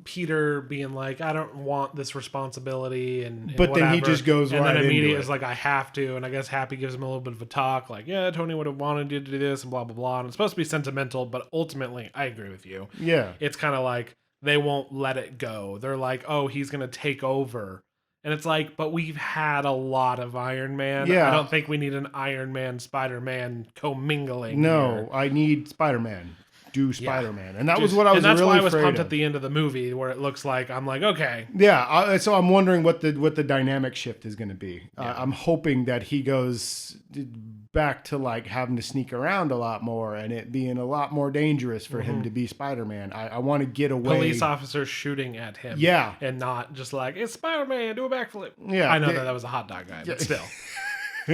Peter being like, I don't want this responsibility, and but whatever. Then he just goes and right then immediately into it's like, I have to. And I guess Happy gives him a little bit of a talk, like, yeah, Tony would have wanted you to do this and blah blah blah. And it's supposed to be sentimental, but ultimately I agree with you. Yeah, it's kind of like they won't let it go. They're like, oh, he's gonna take over. And it's like, but we've had a lot of Iron Man. Yeah. I don't think we need an Iron Man Spider-Man commingling. No, here. I need Spider-Man. Do Spider-Man, and that was what I was. And that's really why I was afraid pumped of. at the end of the movie, where it looks like I'm like, okay, yeah. So I'm wondering what the dynamic shift is going to be. I'm hoping that he goes back to like having to sneak around a lot more, and it being a lot more dangerous for him to be Spider-Man. I want to get away. Police officers shooting at him, and not just like, it's Spider-Man, do a backflip. Yeah, I know that was a hot dog guy, but still,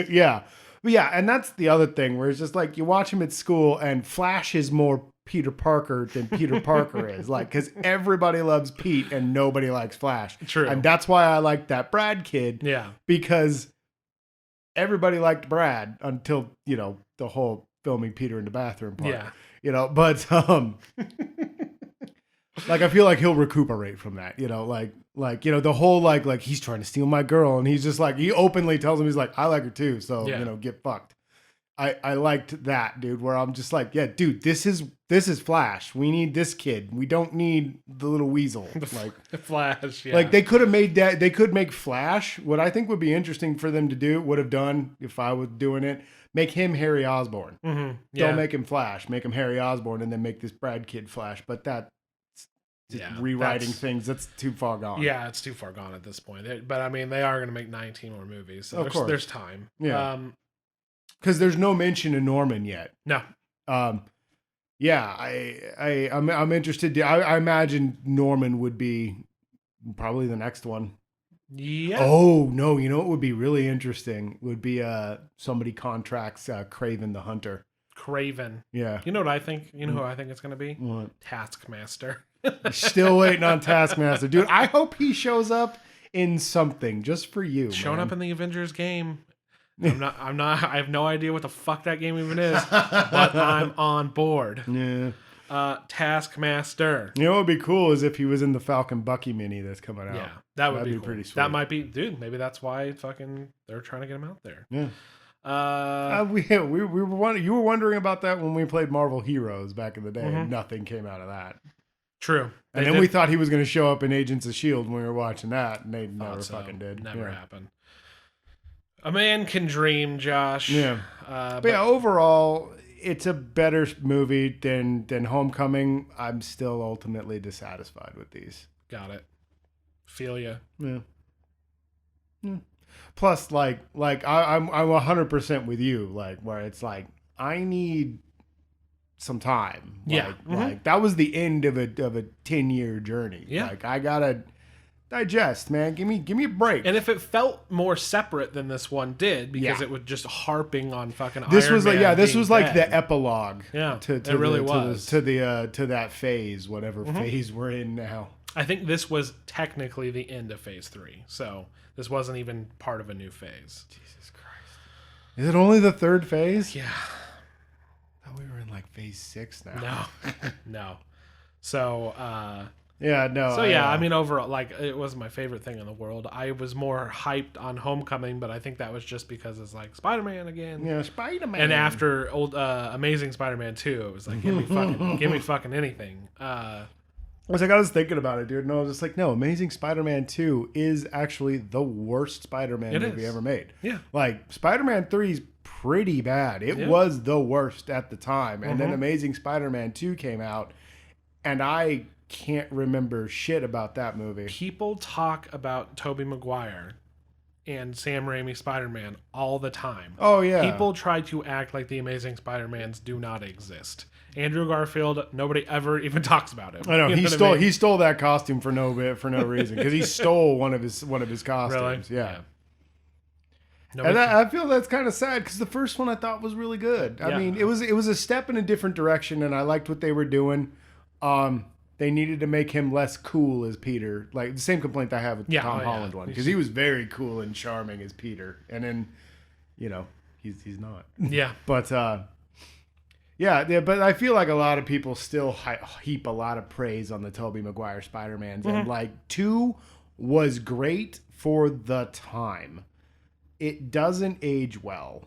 yeah. But yeah, and that's the other thing where it's just like you watch him at school, and Flash is more Peter Parker than Peter Parker is, like, because everybody loves Pete and nobody likes Flash. True. And that's why I like that Brad kid. Yeah. Because everybody liked Brad until, the whole filming Peter in the bathroom part. Yeah. But like I feel like he'll recuperate from that, the whole like he's trying to steal my girl, and he's just like, he openly tells him, he's like, I like her too, so get fucked. I liked that, dude, where I'm just like, yeah, dude, this is Flash. We need this kid. We don't need the little weasel. Like Flash, yeah. Like they could have made that. They could make Flash. What I think would be interesting for them to do, would have done if I was doing it, make him Harry Osborn. Mm-hmm. Yeah. Don't make him Flash. Make him Harry Osborn, and then make this Brad kid Flash. But that's just rewriting things. That's too far gone. Yeah, it's too far gone at this point. But I mean, they are going to make 19 more movies, so Of course. there's time. Yeah. Because there's no mention of Norman yet. No. Yeah, I'm interested. I imagine Norman would be probably the next one. Yeah. Oh no, you know what would be really interesting would be somebody contracts Kraven the Hunter. Kraven. Yeah. You know what I think? You know who I think it's going to be? What? Taskmaster. Still waiting on Taskmaster, dude. I hope he shows up in something just for you. Showing man. up in the Avengers game. I have no idea what the fuck that game even is, but I'm on board. Yeah. Taskmaster. You know what would be cool is if he was in the Falcon Bucky mini that's coming out. Yeah, that would That'd be cool. pretty sweet. That might be, dude. Maybe that's why they're trying to get him out there. Yeah. We were you were wondering about that when we played Marvel Heroes back in the day. And nothing came out of that. True. And then we thought he was going to show up in Agents of S.H.I.E.L.D. when we were watching that, and they never fucking did. Never happened. A man can dream, Josh. Yeah. But yeah, overall, it's a better movie than Homecoming. I'm still ultimately dissatisfied with these. Got it. Feel ya. Yeah. Plus, I'm 100% with you. Like where it's like I need some time. Yeah. Like that was the end of a 10-year journey. Yeah. Like I gotta digest, man. Give me a break. And if it felt more separate than this one did, because Yeah. it was just harping on fucking This Iron was like Man this being was like dead. the epilogue. Yeah, to it really was. to that phase, whatever phase we're in now. I think this was technically the end of phase 3. So this wasn't even part of a new phase. Jesus Christ. Is it only the third phase? Yeah. I thought we were in like phase 6 now. No. No. So Yeah, no. So yeah, I mean overall, like it was my favorite thing in the world. I was more hyped on Homecoming, but I think that was just because it's like Spider-Man again. Yeah, Spider-Man. And after old Amazing Spider-Man 2, it was like give me fucking anything. I was thinking about it, dude, and I was just like, no, Amazing Spider-Man 2 is actually the worst Spider-Man movie ever made. Yeah. Like Spider-Man 3 is pretty bad. It was the worst at the time. And then Amazing Spider-Man 2 came out, and I can't remember shit about that movie. People talk about Tobey Maguire and Sam Raimi Spider-Man all the time. Oh yeah. People try to act like the Amazing Spider-Mans do not exist. Andrew Garfield, nobody ever even talks about him. I know, You he what stole I mean? he stole that costume for no reason because he stole one of his costumes. Really? Yeah. Nobody- And I feel that's kind of sad because the first one I thought was really good. I Yeah. mean, it was a step in a different direction, and I liked what they were doing. They needed to make him less cool as Peter. Like the same complaint I have with the Tom Holland one, because he was very cool and charming as Peter, and then, he's not. yeah. But yeah, but I feel like a lot of people still heap a lot of praise on the Tobey Maguire Spider-Mans, and like 2 was great for the time. It doesn't age well.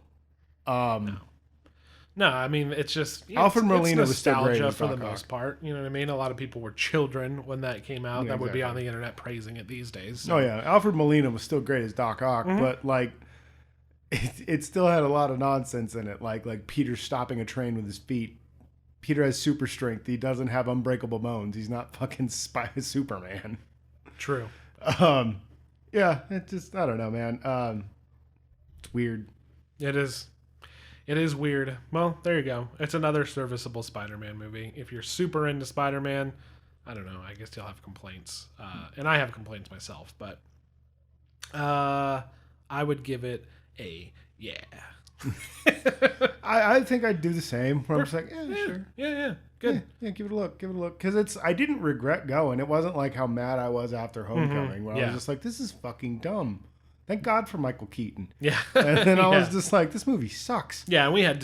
No, I mean it's just Alfred it's Molina was still great nostalgia as for the Doc Ock. most part. You know what I mean? A lot of people were children when that came out. Yeah, that would be on exactly. the internet praising it these days. So. Oh yeah, Alfred Molina was still great as Doc Ock, but like it still had a lot of nonsense in it, like Peter stopping a train with his feet. Peter has super strength. He doesn't have unbreakable bones. He's not fucking Superman. True. Yeah, it just I don't know, man. It's weird. It is. It is weird. Well, there you go. It's another serviceable Spider-Man movie. If you're super into Spider-Man, I don't know. I guess you'll have complaints. And I have complaints myself, but I would give it a yeah. I think I'd do the same. Where I'm just like, sure. Yeah. Good. Yeah, give it a look. Because I didn't regret going. It wasn't like how mad I was after Homecoming, where I was just like, this is fucking dumb. Thank God for Michael Keaton. Yeah. And then I was just like, this movie sucks. Yeah, and we had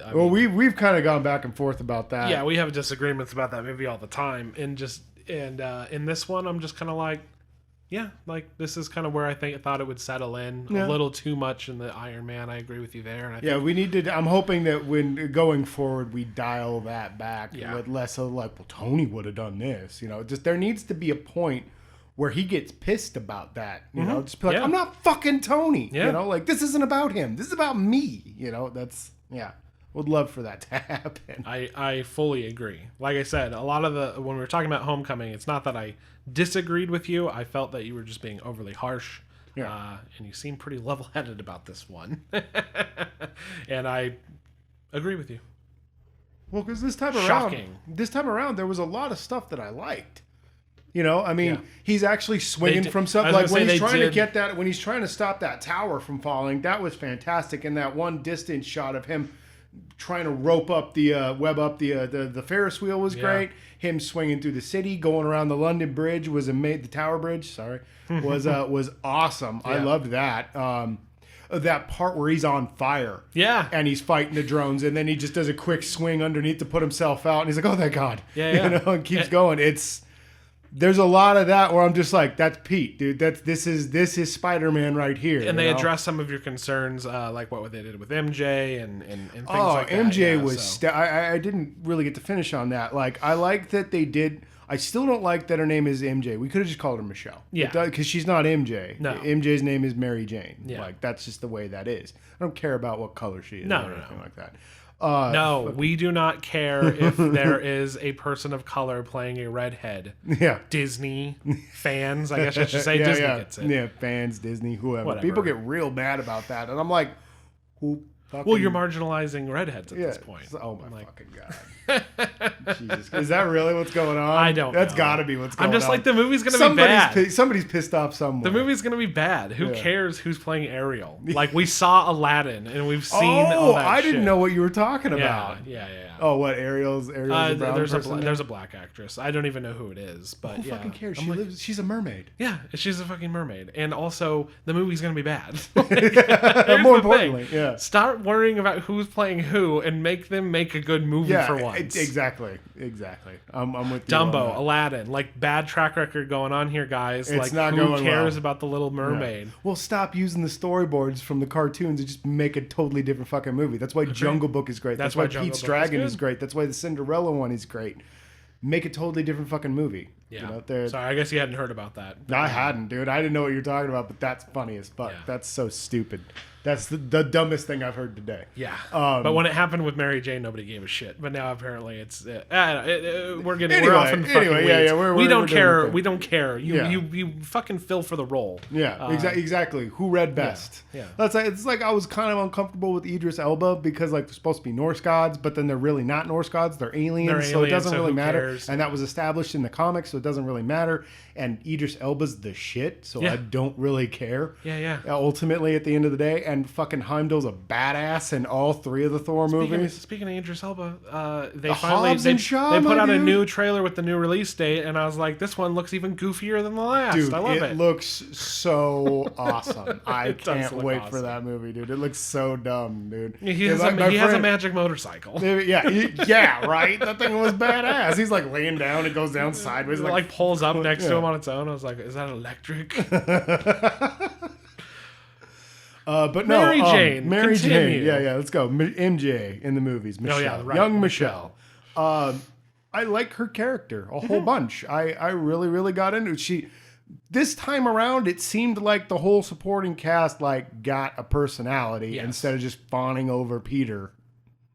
I Well, mean, we've kind of gone back and forth about that. yeah, we have disagreements about that movie all the time, and in this one, I'm just kind of like, yeah, like this is kind of where I thought it would settle in a little too much in the Iron Man. I agree with you there. And I think, we need to. I'm hoping that when going forward, we dial that back Yeah. with less of like, well, Tony would have done this. Just there needs to be a point where he gets pissed about that. Just be like, Yeah. I'm not fucking Tony. Yeah. Like this isn't about him. This is about me. That's Would love for that to happen. I fully agree. Like I said, a lot of when we were talking about Homecoming, it's not that I disagreed with you. I felt that you were just being overly harsh. Yeah. And you seem pretty level-headed about this one. And I agree with you. Well, because this time around, there was a lot of stuff that I liked. He's actually swinging from stuff. Like when he's trying to get that, when he's trying to stop that tower from falling, that was fantastic. And that one distance shot of him trying to web up the Ferris wheel was great. Him swinging through the city, going around the London Bridge the Tower Bridge. Was awesome. Yeah. I loved that. That part where he's on fire. Yeah. And he's fighting the drones, and then he just does a quick swing underneath to put himself out, and he's like, "Oh, thank God!" Yeah. And keeps going. There's a lot of that where I'm just like, "That's Pete, dude. This is Spider-Man right here." And they address some of your concerns, like what they did with MJ and things like that. MJ was. I didn't really get to finish on that. Like, I like that they did. I still don't like that her name is MJ. We could have just called her Michelle. Yeah. Because she's not MJ. No. MJ's name is Mary Jane. Yeah. Like, that's just the way that is. I don't care about what color she is No, or anything like that. No, we do not care if there is a person of color playing a redhead. Yeah. Disney fans, I guess I should say. Disney gets it. Yeah, fans, Disney, whoever. Whatever. People get real mad about that. And I'm like, who fucking... Well, you're marginalizing redheads at this point. Oh, my fucking God. Jesus. Is that really what's going on? I don't know. That's got to be what's going on. I'm just like, the movie's going to be bad. Somebody's pissed off somewhere. The movie's going to be bad. Who cares who's playing Ariel? Like, we saw Aladdin, and we've seen all that I shit. didn't know what you were talking about. Yeah. Oh, what? Ariel's a brown person? There's a black actress. I don't even know who it is, but who fucking cares? She's a mermaid. Yeah, she's a fucking mermaid. And also, the movie's going to be bad. More importantly, yeah. Start worrying about who's playing who and make them make a good movie for once. Exactly. I'm with you. Dumbo, Aladdin, like bad track record going on here, guys. It's like, not who going cares well. about the Little Mermaid? Yeah. Well, stop using the storyboards from the cartoons and just make a totally different fucking movie. That's why Jungle Book is great. That's why Pete's Dragon is great. That's why the Cinderella one is great. Make a totally different fucking movie. Yeah. Sorry, I guess you hadn't heard about that. I hadn't, dude. I didn't know what you're talking about, but that's funny as fuck. Yeah. That's so stupid. That's the dumbest thing I've heard today. Yeah. But when it happened with Mary Jane, nobody gave a shit. But now apparently it's we're off in the fucking weeds. We don't care. We don't care. You fucking fill for the role. Yeah. Exactly. Who read best? Yeah. It's like I was kind of uncomfortable with Idris Elba because like they're supposed to be Norse gods, but then they're really not Norse gods. They're aliens, so it doesn't really matter. Cares? And that was established in the comics, so it doesn't really matter. And Idris Elba's the shit, so I don't really care. Yeah. Ultimately, at the end of the day, and fucking Heimdall's a badass in all three of the Thor movies. Speaking of Idris Elba, they put out a new trailer with the new release date, and I was like, this one looks even goofier than the last. Dude, I love it. It looks so awesome. I can't wait for that movie, dude. It looks so dumb, dude. He has a magic motorcycle. Yeah, right? That thing was badass. He's like laying down, it goes down sideways. It like pulls up next to him on its own. I was like, is that electric? But no, Mary Jane. Mary Jane. Yeah, let's go. MJ in the movies. Michelle. Right. Young Michelle. I like her character a whole bunch. I really, really got into it. This time around, it seemed like the whole supporting cast like got a personality instead of just fawning over Peter.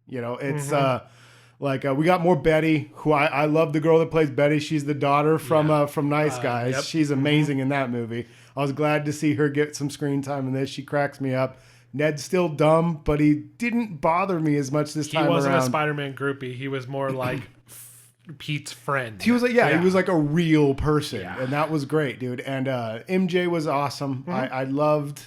It's like we got more Betty, who I love the girl that plays Betty. She's the daughter from Nice Guys. Yep. She's amazing in that movie. I was glad to see her get some screen time in this. She cracks me up. Ned's still dumb, but he didn't bother me as much this time around. He wasn't a Spider-Man groupie. He was more like Pete's friend. He was like, he was like a real person, and that was great, dude. And MJ was awesome. I loved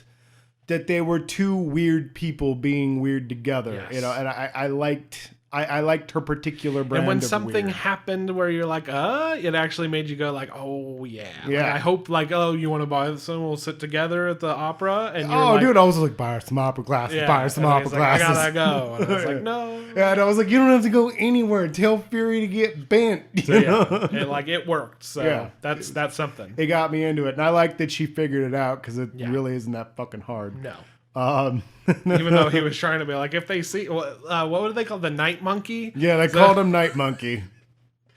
that they were two weird people being weird together. Yes. And I liked I liked her particular brand. And when of something weird. happened where you're like, it actually made you go like, oh yeah. Yeah. Like, I hope like, oh, you want to buy this and we'll sit together at the opera. And you're Oh, like, dude, I was like, buy her some opera glasses, yeah. buy her some And opera he's like, glasses. I gotta go. And I was like, no. Yeah, and I was like, you don't have to go anywhere. Tell Fury to get bent. So yeah, it worked. So Yeah. that's something. It got me into it. And I like that she figured it out because it Yeah. really isn't that fucking hard. No. Um, Even though he was trying to be like, if they see, what would they call the night monkey? yeah, they called him Night Monkey.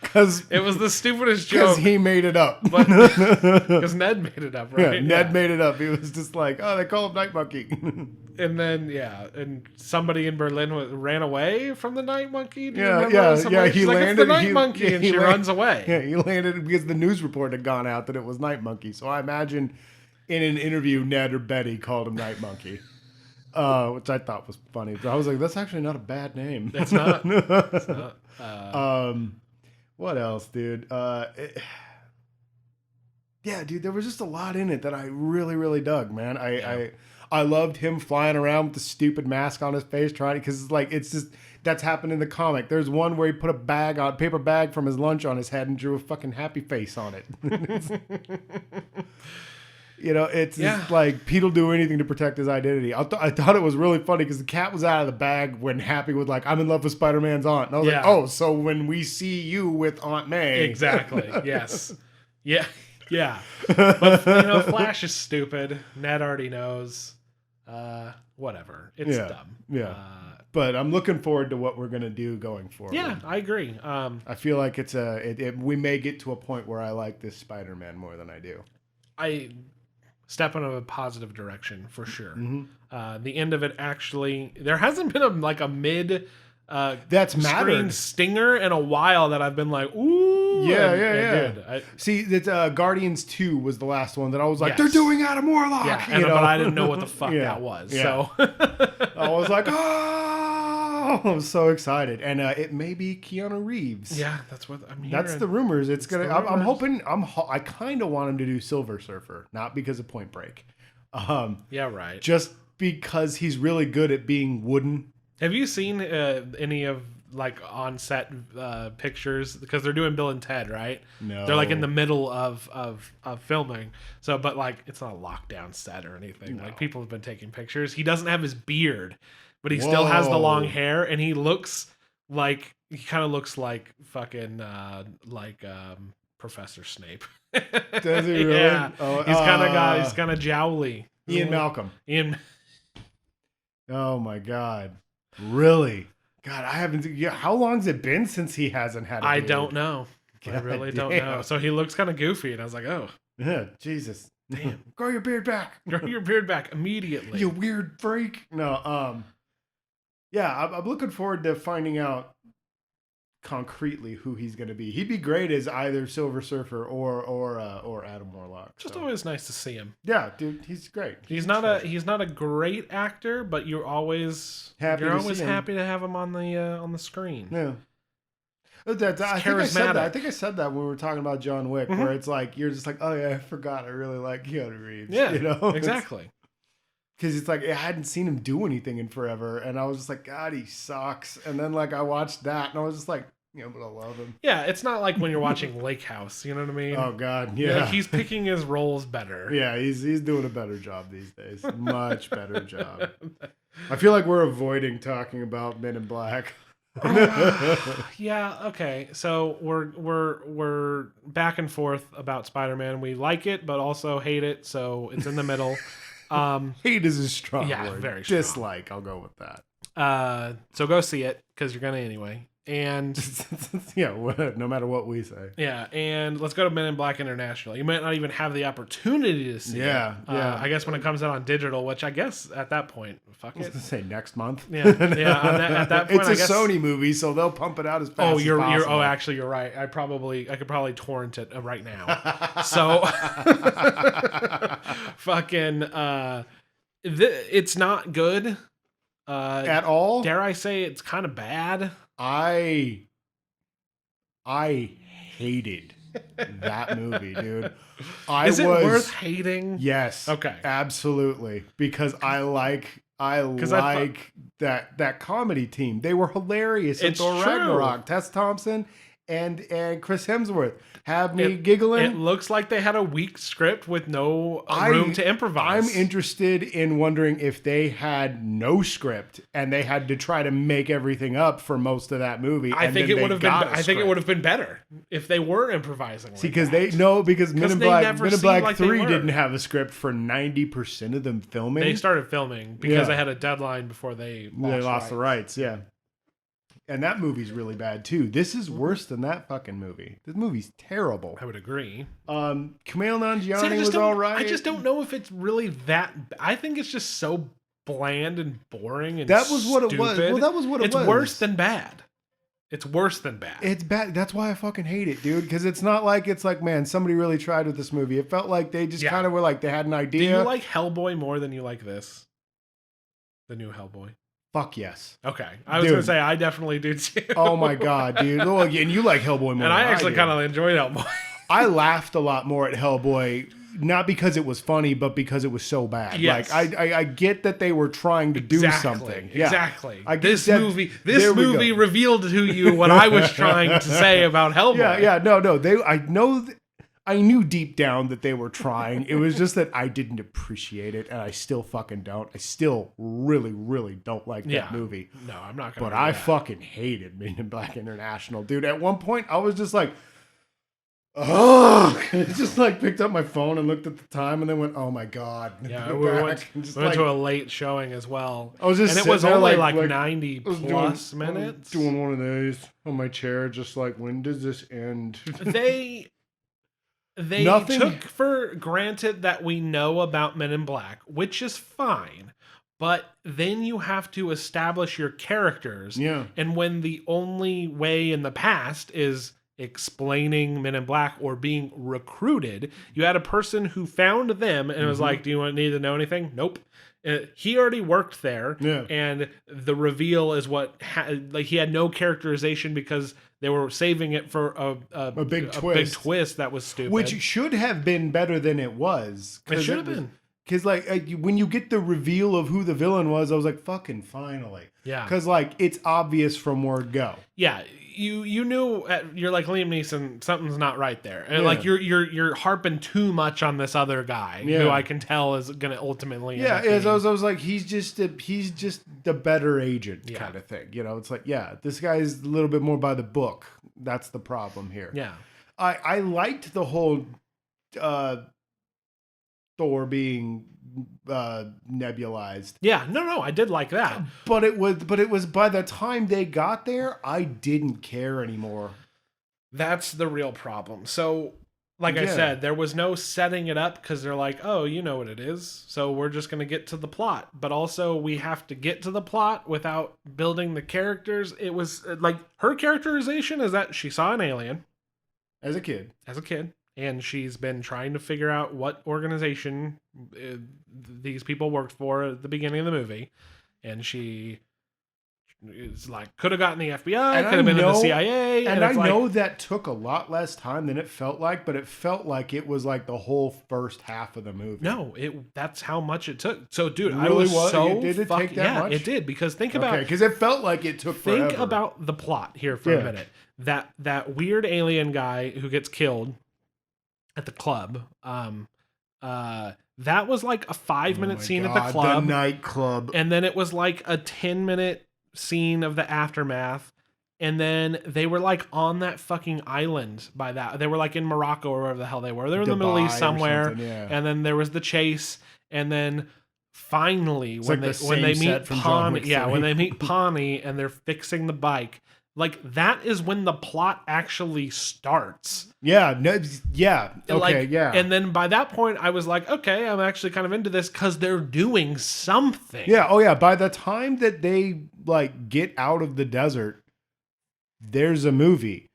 Because It was the stupidest joke. he made it up. Because Ned made it up, right? Yeah, Ned made it up. He was just like, oh, they call him Night Monkey. And then, and somebody in Berlin ran away from the night monkey. Do you Yeah, remember? yeah, Somebody- yeah, he she's like, it's landed- the night he- monkey, yeah, and he she land- runs away. Yeah, he landed because the news report had gone out that it was Night Monkey. So I imagine in an interview, Ned or Betty called him Night Monkey, which I thought was funny. But I was like, that's actually not a bad name. It's not. It's not. What else, dude? Yeah, dude, there was just a lot in it that I really, really dug, man. I loved him flying around with the stupid mask on his face, trying because it's just that's happened in the comic. There's one where he put a paper bag from his lunch on his head and drew a fucking happy face on it. It's just like Pete'll do anything to protect his identity. I thought it was really funny because the cat was out of the bag when Happy was like, I'm in love with Spider-Man's aunt. And I was like, oh, so when we see you with Aunt May. Exactly. Yes. Yeah. Yeah. But, Flash is stupid. Ned already knows. Whatever. It's dumb. Yeah. But I'm looking forward to what we're going to do going forward. Yeah, I agree. I feel like we may get to a point where I like this Spider-Man more than I do. I step in a positive direction for sure. Mm-hmm. The end of it actually, there hasn't been a mid That's screen mattered. stinger in a while that I've been like, ooh. Yeah. Dude, See, that Guardians 2 was the last one that I was like, Yes. they're doing Adam Warlock. yeah, but I didn't know what the fuck Yeah. that was. Yeah. So I was like, oh, I'm so excited. And it may be Keanu Reeves. yeah, that's what I'm hearing. That's the rumors. It's gonna. the I'm rumors. hoping. I kind of want him to do Silver Surfer, not because of Point Break, Yeah, right. just because he's really good at being wooden. Have you seen any of on set pictures, because they're doing Bill and Ted, right? No, They're in the middle of filming. So, but it's not a lockdown set or anything. No. People have been taking pictures. He doesn't have his beard, but he still has the long Whoa. hair, and he looks he kind of looks like fucking Professor Snape. Does he really? Yeah. Oh, He's kind of jowly. Ian Malcolm. Ian. Oh my God, really? God, I haven't. Yeah, how long's it been since he hasn't had? I don't know. I God really don't damn. know. So he looks kind of goofy, and I was like, oh, Yeah, Jesus. damn. Grow your beard back. Grow your beard back immediately. You weird freak. No, yeah, I'm looking forward to finding out concretely who he's going to be. He'd be great as either Silver Surfer or Adam Warlock. Just so. always nice to see him. Yeah, dude, he's great. He's not a great actor, but you're always Happy to see him. happy to have him on the screen. Yeah. I think I said charismatic. that. I think I said that when we were talking about John Wick, Mhm. where it's like you're just like, oh yeah, I forgot. I really like Keanu Reeves. Yeah, you know exactly. Because it's like I hadn't seen him do anything in forever, and I was just like, God, he sucks. And then I watched that, and I was just like, but I love him. Yeah, it's not like when you're watching Lake House. You know what I mean? Oh God, yeah. He's picking his roles better. Yeah, he's doing a better job these days. Much better job. I feel like we're avoiding talking about Men in Black. Yeah. Okay. So we're back and forth about Spider-Man. We like it, but also hate it. So it's in the middle. Hate is a strong Yeah, word. very strong. Dislike. I'll go with that. So go see it because you're gonna anyway. And Yeah, no matter what we say. yeah, and let's go to Men in Black International. You might not even have the opportunity to see it. Yeah. I guess when it comes out on digital, which I guess at that point, fuck I was it. gonna say next month. Yeah. At that point, It's a I guess, Sony movie, so they'll pump it out as fast Oh, as you're possible. actually you're right. I could probably torrent it right now. So fucking it's not good. At all. Dare I say it's kind of bad? I hated that movie, dude. Is it worth hating? Yes. Okay. Absolutely. Because I like I like that comedy team. They were hilarious in It's Thor true. Ragnarok. Tess Thompson and Chris Hemsworth have me giggling. It looks like they had a weak script with no room to improvise. I'm interested in wondering if they had no script and they had to try to make everything up for most of that movie. I think it would have been. I think it would have been better if they were improvising. See, because Men in Black 3 didn't have a script for 90% of them filming. They started filming because they had a deadline before they lost the rights. Yeah. And that movie's really bad too. This is worse than that fucking movie. This movie's terrible. I would agree. Kumail Nanjiani was all right. I just don't know if it's really that. I think it's just so bland and boring and that was what it was. Well, that was what it was. It's worse than bad. It's worse than bad. It's bad. That's why I fucking hate it, dude. Because it's not like man, somebody really tried with this movie. It felt like they just kind of were like they had an idea. Do you like Hellboy more than you like this? The new Hellboy. Fuck yes. Okay. I was going to say, I definitely do too. Oh my God, dude. Oh, and you like Hellboy more than I actually kind of enjoyed Hellboy. I laughed a lot more at Hellboy, not because it was funny, but because it was so bad. Yes. Like, I get that they were trying to do something. Yeah. Exactly. This movie revealed to you what I was trying to say about Hellboy. Yeah. No. I knew deep down that they were trying. It was just that I didn't appreciate it, and I still fucking don't. I still really, really don't like that movie. No, I'm not going to. But I fucking hated Men in Black International, dude. At one point, I was just like, oh, I just like picked up my phone and looked at the time, and then went, oh my God. Yeah, we went to a late showing as well. I was just and it was only like 90 plus minutes. Doing one of those on my chair, just like, when does this end? They took for granted that we know about Men in Black, which is fine. But then you have to establish your characters. Yeah. And when the only way in the past is explaining Men in Black or being recruited, you had a person who found them and was like, do you need to know anything? Nope. He already worked there, and the reveal is what he had no characterization because they were saving it for a big twist that was stupid, which should have been better than it was. It should have been, because when you get the reveal of who the villain was, I was like, fucking finally, because it's obvious from word go. Yeah. You knew you're like Liam Neeson, something's not right there, and like you're harping too much on this other guy who I can tell is gonna ultimately I was like, he's just the better agent kind of thing, it's like this guy's a little bit more by the book. That's the problem here. I liked the whole Thor being nebulized. I did like that, but it was by the time they got there, I didn't care anymore. That's the real problem. So like I said, there was no setting it up because they're like, oh, you know what it is, so we're just gonna get to the plot. But also we have to get to the plot without building the characters. It was like her characterization is that she saw an alien as a kid, and she's been trying to figure out what organization these people worked for at the beginning of the movie. And she is like, could have gotten the FBI, could have been in the CIA. And I know that took a lot less time than it felt like, but it felt like it was like the whole first half of the movie. No, that's how much it took. So, dude, I was so did it take that much? It did, because think about because it felt like it took forever. Think about the plot here for a minute. That weird alien guy who gets killed at the club. That was like a 5-minute scene at the club. The nightclub. And then it was like a 10-minute scene of the aftermath. And then they were like on that fucking island by that. They were like in Morocco or wherever the hell they were. They were in the Middle East somewhere. And then there was the chase. And then finally, when they meet Pawnee and they're fixing the bike, like that is when the plot actually starts. And then by that point, I was like, okay, I'm actually kind of into this because they're doing something. By the time that they like get out of the desert, there's a movie.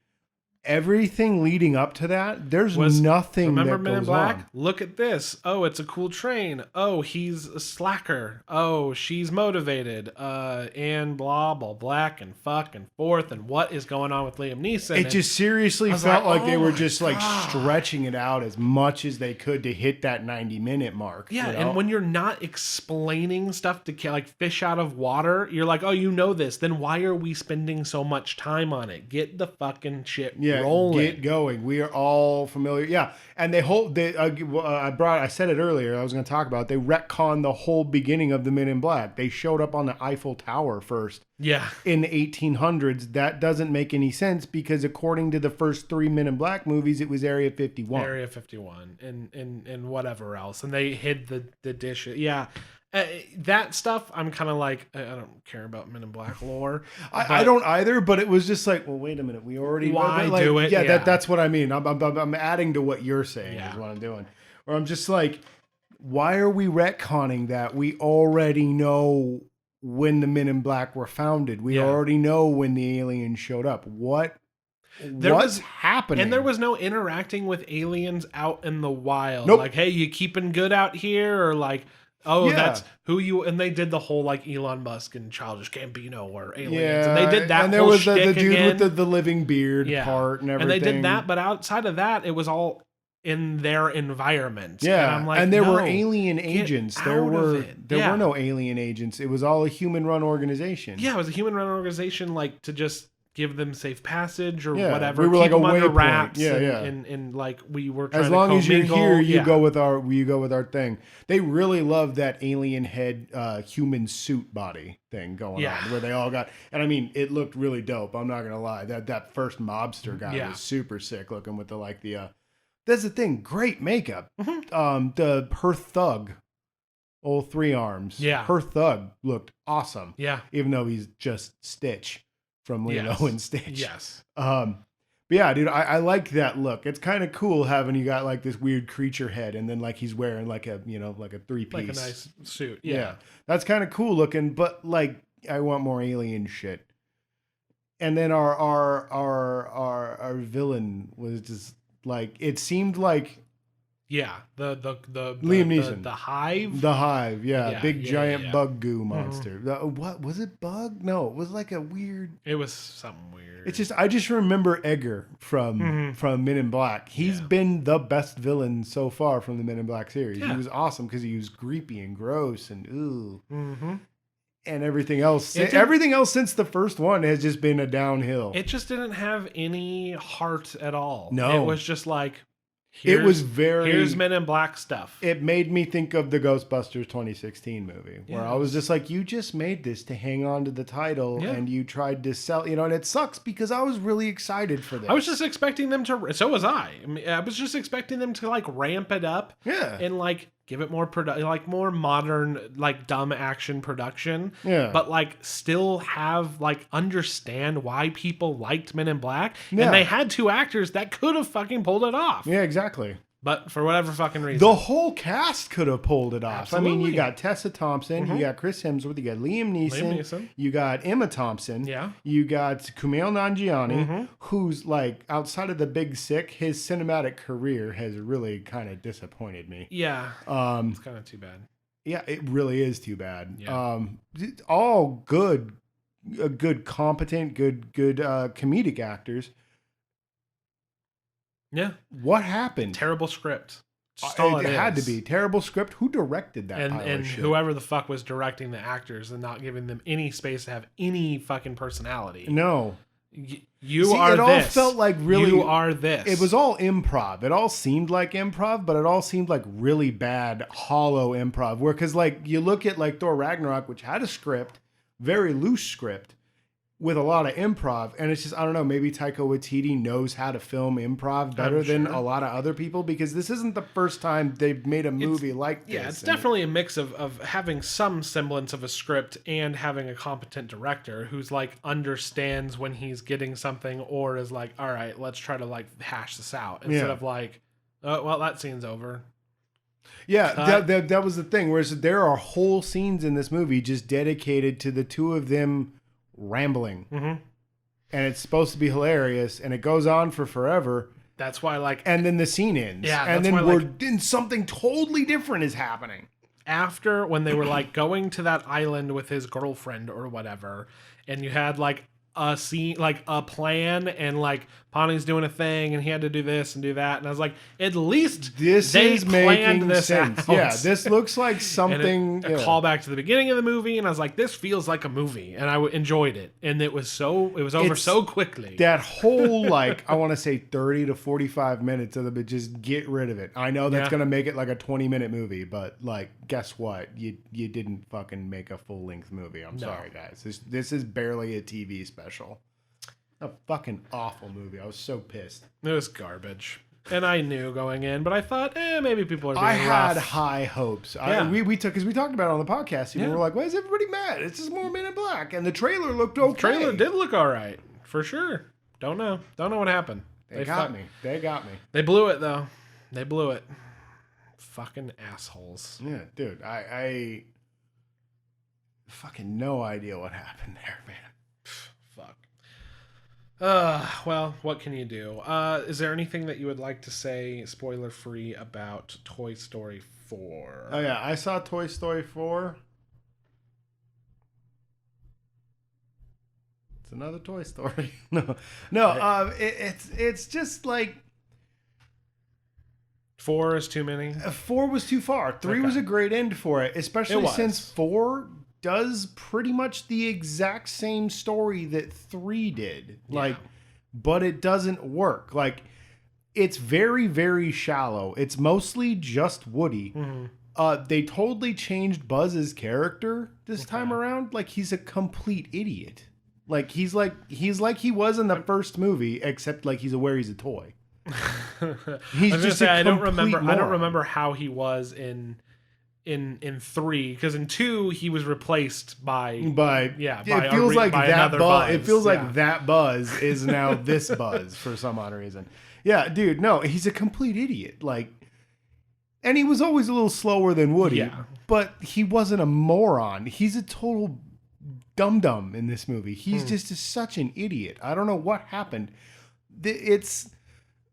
everything leading up to that, there's Was nothing remember that Men in goes Black? on. Look at this. Oh, it's a cool train. Oh, he's a slacker. Oh, she's motivated. And blah blah black and fuck and forth and what is going on with Liam Neeson? It And just seriously was felt like, like they oh were my just like God. stretching it out as much as they could to hit that 90-minute mark. yeah, you know? and when you're not explaining stuff to like fish out of water, you're like, oh, you know this. Then why are we spending so much time on it? Get the fucking shit rolling. Get going. We are all familiar. Yeah, and I said it earlier. I was going to talk about. They retconned the whole beginning of the Men in Black. They showed up on the Eiffel Tower first Yeah. in the 1800s. That doesn't make any sense because according to the first 3 Men in Black movies, it was Area 51. Area 51 and whatever else. And they hid the dishes. Yeah. That stuff, I'm kind of like, I don't care about Men in Black lore. I don't either, but it was just like, well, wait a minute. We already Why like, do it? Yeah, Yeah. that's what I mean. I'm adding to what you're saying Yeah. is what I'm doing. Or I'm just like, why are we retconning that? We already know when the Men in Black were founded. We Yeah. already know when the aliens showed up. What's happening? And there was no interacting with aliens out in the wild. Nope. Like, hey, you keeping good out here? Or like, oh, Yeah. that's who you... And they did the whole like Elon Musk and Childish Gambino or aliens. Yeah, And they did that and there whole was the shtick dude again. with the living beard Yeah. part and And everything. they did that, but outside of that, it was all in their environment. Yeah, And I'm like, and there were no, alien get agents. out There of were it. there Yeah. were no alien agents. It was all a human-run organization. Yeah, it was a human-run organization, like to just give them safe passage or Yeah, whatever. we were keep like a them under waypoint. wraps. Yeah, and, yeah. And like we were trying As to long as you're commingle. here, you Yeah. go with our thing. They really love that alien head human suit body thing going Yeah. on, where they all got. And I mean, it looked really dope. I'm not gonna lie. That first mobster guy Yeah. was super sick looking with the. That's the thing. Great makeup. Mm-hmm. Her thug, old 3 Arms. Yeah. Her thug looked awesome. Yeah. Even though he's just Stitch from Leo Yes. and Stitch. Yes. But yeah, dude, I like that look. It's kind of cool having you got like this weird creature head, and then like he's wearing like a 3-piece, Like a nice suit. yeah. Yeah. That's kind of cool looking. But like, I want more alien shit. And then our villain was just like, it seemed like Yeah. The Liam Neeson. The Hive. the Hive, Yeah, big yeah, giant yeah. bug goo monster. What was it? Bug? No, it was like a weird. It was something weird. It's just I just remember Edgar from Men in Black. He's Yeah. been the best villain so far from the Men in Black series. Yeah. He was awesome because he was creepy and gross and ooh, Mm-hmm. and everything else. It did- Everything else since the first one has just been a downhill. It just didn't have any heart at all. No. It was just like, It was very. here's Men in Black stuff. It made me think of the Ghostbusters 2016 movie, where Yeah. I was just like, you just made this to hang on to the title, Yeah. and you tried to sell, and it sucks because I was really excited for this. I was just expecting them to. So was I. I mean, I was just expecting them to like ramp it up yeah, and like give it more like more modern, like dumb action production. yeah, But like still have like understand why people liked Men in Black, Yeah. and they had 2 actors that could have fucking pulled it off. yeah, exactly. But for whatever fucking reason, The whole cast could have pulled it off. I mean, Absolutely. you got Tessa Thompson, you got Chris Hemsworth, you got Liam Neeson, you got Emma Thompson, Yeah. you got Kumail Nanjiani, who's like outside of The Big Sick, his cinematic career has really kind of disappointed me. yeah, Um, it's kind of too bad. yeah, it really is too bad. Yeah. All good, competent, good comedic actors. Yeah, What happened? terrible script. Just all It it had to is. be terrible script. Who directed that? pile And of shit? whoever the fuck was directing the actors and not giving them any space to have any fucking personality. No. You See, are it all this. felt like really. You are this. It was all improv. It all seemed like improv, but it all seemed like really bad, hollow improv. Where, because like you look at like Thor Ragnarok, which had a script, very loose script, with a lot of improv, and it's just I don't know. Maybe Taika Waititi knows how to film improv better than sure. a lot of other people because this isn't the first time they've made a movie like this. Yeah, it's And definitely a mix of having some semblance of a script and having a competent director who's like understands when he's getting something or is like, all right, let's try to like hash this out instead Yeah. of like, oh, well, that scene's over. Yeah, Cut. that was the thing. Whereas there are whole scenes in this movie just dedicated to the two of them rambling. Mm-hmm. and it's supposed to be hilarious, and it goes on for forever. That's why, like, And then the scene ends. Yeah, and that's then why, then something totally different is happening. after when they were like going to that island with his girlfriend or whatever, and you had like a scene, like a plan, and like Bonnie's doing a thing, and he had to do this and do that, and I was like, at least This they is planned making this sense. out. Yeah, this looks like And something. a callback to the beginning of the movie, and I was like, this feels like a movie, and I enjoyed it, and it was over It's so quickly. That whole, like, I want to say 30 to 45 minutes of it, just get rid of it. I know that's Yeah. going to make it like a 20-minute movie, but, like, guess what? You didn't fucking make a full-length movie. I'm sorry, guys. This is barely a TV special. A fucking awful movie. I was so pissed. It was garbage. And I knew going in, but I thought, maybe people are being I had rough. high hopes. Yeah. We took, because we talked about it on the podcast, and we were like, why is everybody mad? It's just more Men in Black. And the trailer looked okay. Trailer did look all right, for sure. Don't know what happened. They got me. They got me. They blew it, though. They blew it. Fucking assholes. Yeah, dude. I fucking no idea what happened there, man. Fuck. Well, what can you do? Is there anything that you would like to say, spoiler free, about Toy Story 4? Oh yeah, I saw Toy Story 4. It's another Toy Story. No. It's just like 4 is too many. 4 was too far. 3 was a great end for it, especially since 4 does pretty much the exact same story that 3 did. Like, but it doesn't work. Like, it's very, very shallow. It's mostly just Woody. Mm-hmm. They totally changed Buzz's character this time around. Like, he's a complete idiot. Like, he's like he was in the first movie, except like he's aware he's a toy. He's just I don't remember how he was in 3, because in 2 he was replaced by it feels like that Buzz. It feels like that Buzz is now this Buzz for some odd reason. Yeah, dude, no, he's a complete idiot. Like, and he was always a little slower than Woody, but he wasn't a moron. He's a total dum-dum in this movie. He's just such an idiot. I don't know what happened. It's,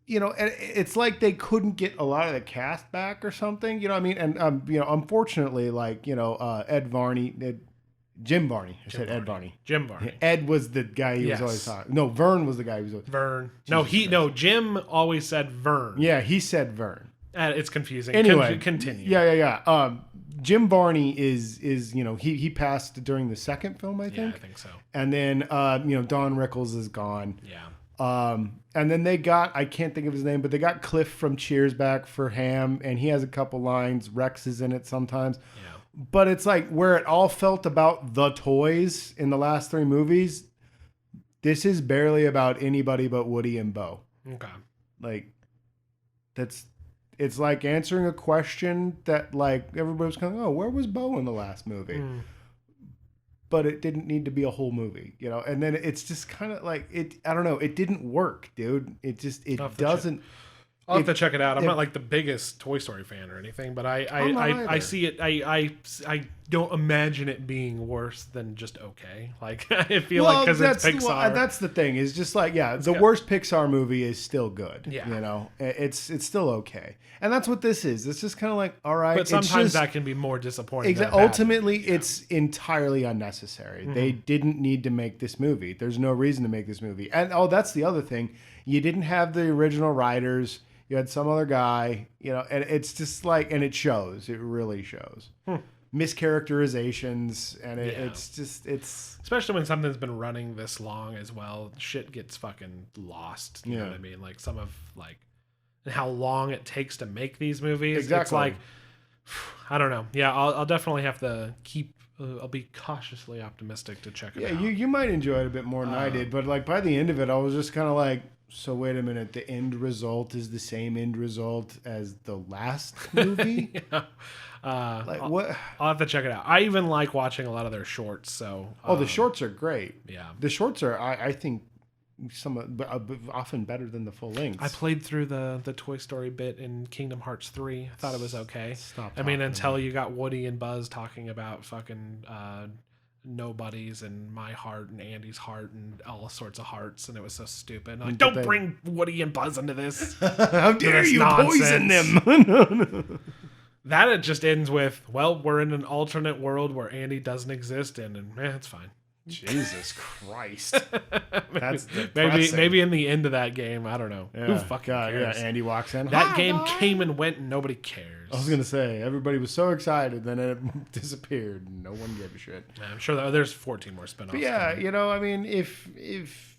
you know, it's like they couldn't get a lot of the cast back or something. You know what I mean? And, you know, unfortunately, like, you know, Jim Varney. I said Ed Varney. Jim Varney. Ed was the guy he was always talking. No, Vern was the guy he was always. Vern. Jim always said Vern. Yeah, he said Vern. It's confusing. Anyway, continue. Yeah. Jim Varney is you know, he passed during the second film, I think. Yeah, I think so. And then you know, Don Rickles is gone. Yeah. And then they got, I can't think of his name, but they got Cliff from Cheers back for Ham, and he has a couple lines. Rex is in it sometimes. Yeah. But it's like where it all felt about the toys in the last 3 movies, this is barely about anybody but Woody and Bo. Okay. Like, it's like answering a question that, like, everybody was kind of, oh, where was Bo in the last movie? But it didn't need to be a whole movie, you know? And then it's just kind of like, I don't know, it didn't work, dude. It doesn't. I'll have to check it out. I'm not like the biggest Toy Story fan or anything, but I see it. I don't imagine it being worse than just okay. Like, I feel like because it's Pixar. Well, that's the thing. Is just like, the worst Pixar movie is still good. Yeah. You know, it's still okay. And that's what this is. It's just kind of like, all right. But sometimes that can be more disappointing. Ultimately, it's entirely unnecessary. They didn't need to make this movie. There's no reason to make this movie. And that's the other thing. You didn't have the original writers. You had some other guy, you know, and it's just like, and it shows. It really shows. Mischaracterizations, and it's especially when something's been running this long as well, shit gets fucking lost. You know what I mean? Like some of like how long it takes to make these movies. Exactly. It's like, I don't know. Yeah, I'll definitely have to keep. I'll be cautiously optimistic to check it out. Yeah, you might enjoy it a bit more than I did, but like by the end of it, I was just kind of like, so wait a minute, the end result is the same end result as the last movie? Like what? I'll have to check it out. I even like watching a lot of their shorts. So the shorts are great. Yeah, the shorts are I think often better than the full length. I played through the Toy Story bit in Kingdom Hearts 3. I thought it was okay. I mean, until you got Woody and Buzz talking about fucking nobodies and my heart and Andy's heart and all sorts of hearts, and it was so stupid. Like, But don't bring Woody and Buzz into this. How dare this you poison nonsense. them? No. That it just ends with, well, we're in an alternate world where Andy doesn't exist, and it's fine. Jesus Christ. That's maybe depressing. in the end of that game, I don't know. Who fucking cares? Andy walks in. That "Hi, game guys." came and went, and nobody cares. I was gonna say everybody was so excited, then it disappeared, and no one gave a shit. I'm sure there's 14 more spinoffs. But yeah, coming. I mean, if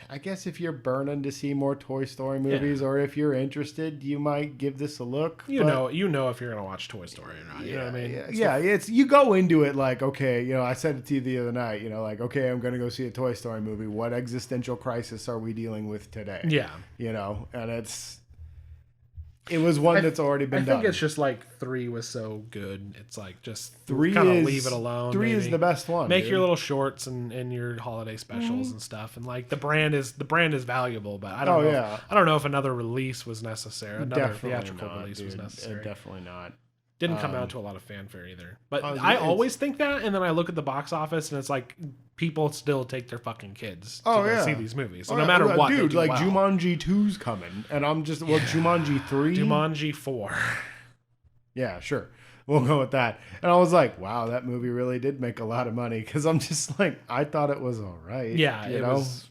I guess if you're burning to see more Toy Story movies, or if you're interested, you might give this a look. You know if you're gonna watch Toy Story or not. You know what I mean? It's you go into it like, okay, I said it to you the other night, like, okay, I'm gonna go see a Toy Story movie. What existential crisis are we dealing with today? Yeah. And it was one that's already been done. I think it's just like 3 was so good. It's like just 3 kind of is leave it alone. 3 is maybe. the best one. Make dude. your little shorts and your holiday specials and stuff, and like the brand is valuable, but I don't know. I don't know if another release was necessary. Another theatrical release was necessary. Definitely not. Didn't come out to a lot of fanfare either. But I it's- always think that, and then I look at the box office, and it's like people still take their fucking kids to go see these movies. So no matter what, dude, they do like well. Jumanji 2's coming, and I'm just Jumanji 3. Jumanji 4. Yeah, sure. We'll go with that. And I was like, wow, that movie really did make a lot of money, because I'm just like, I thought it was all right. Yeah, you it know? was.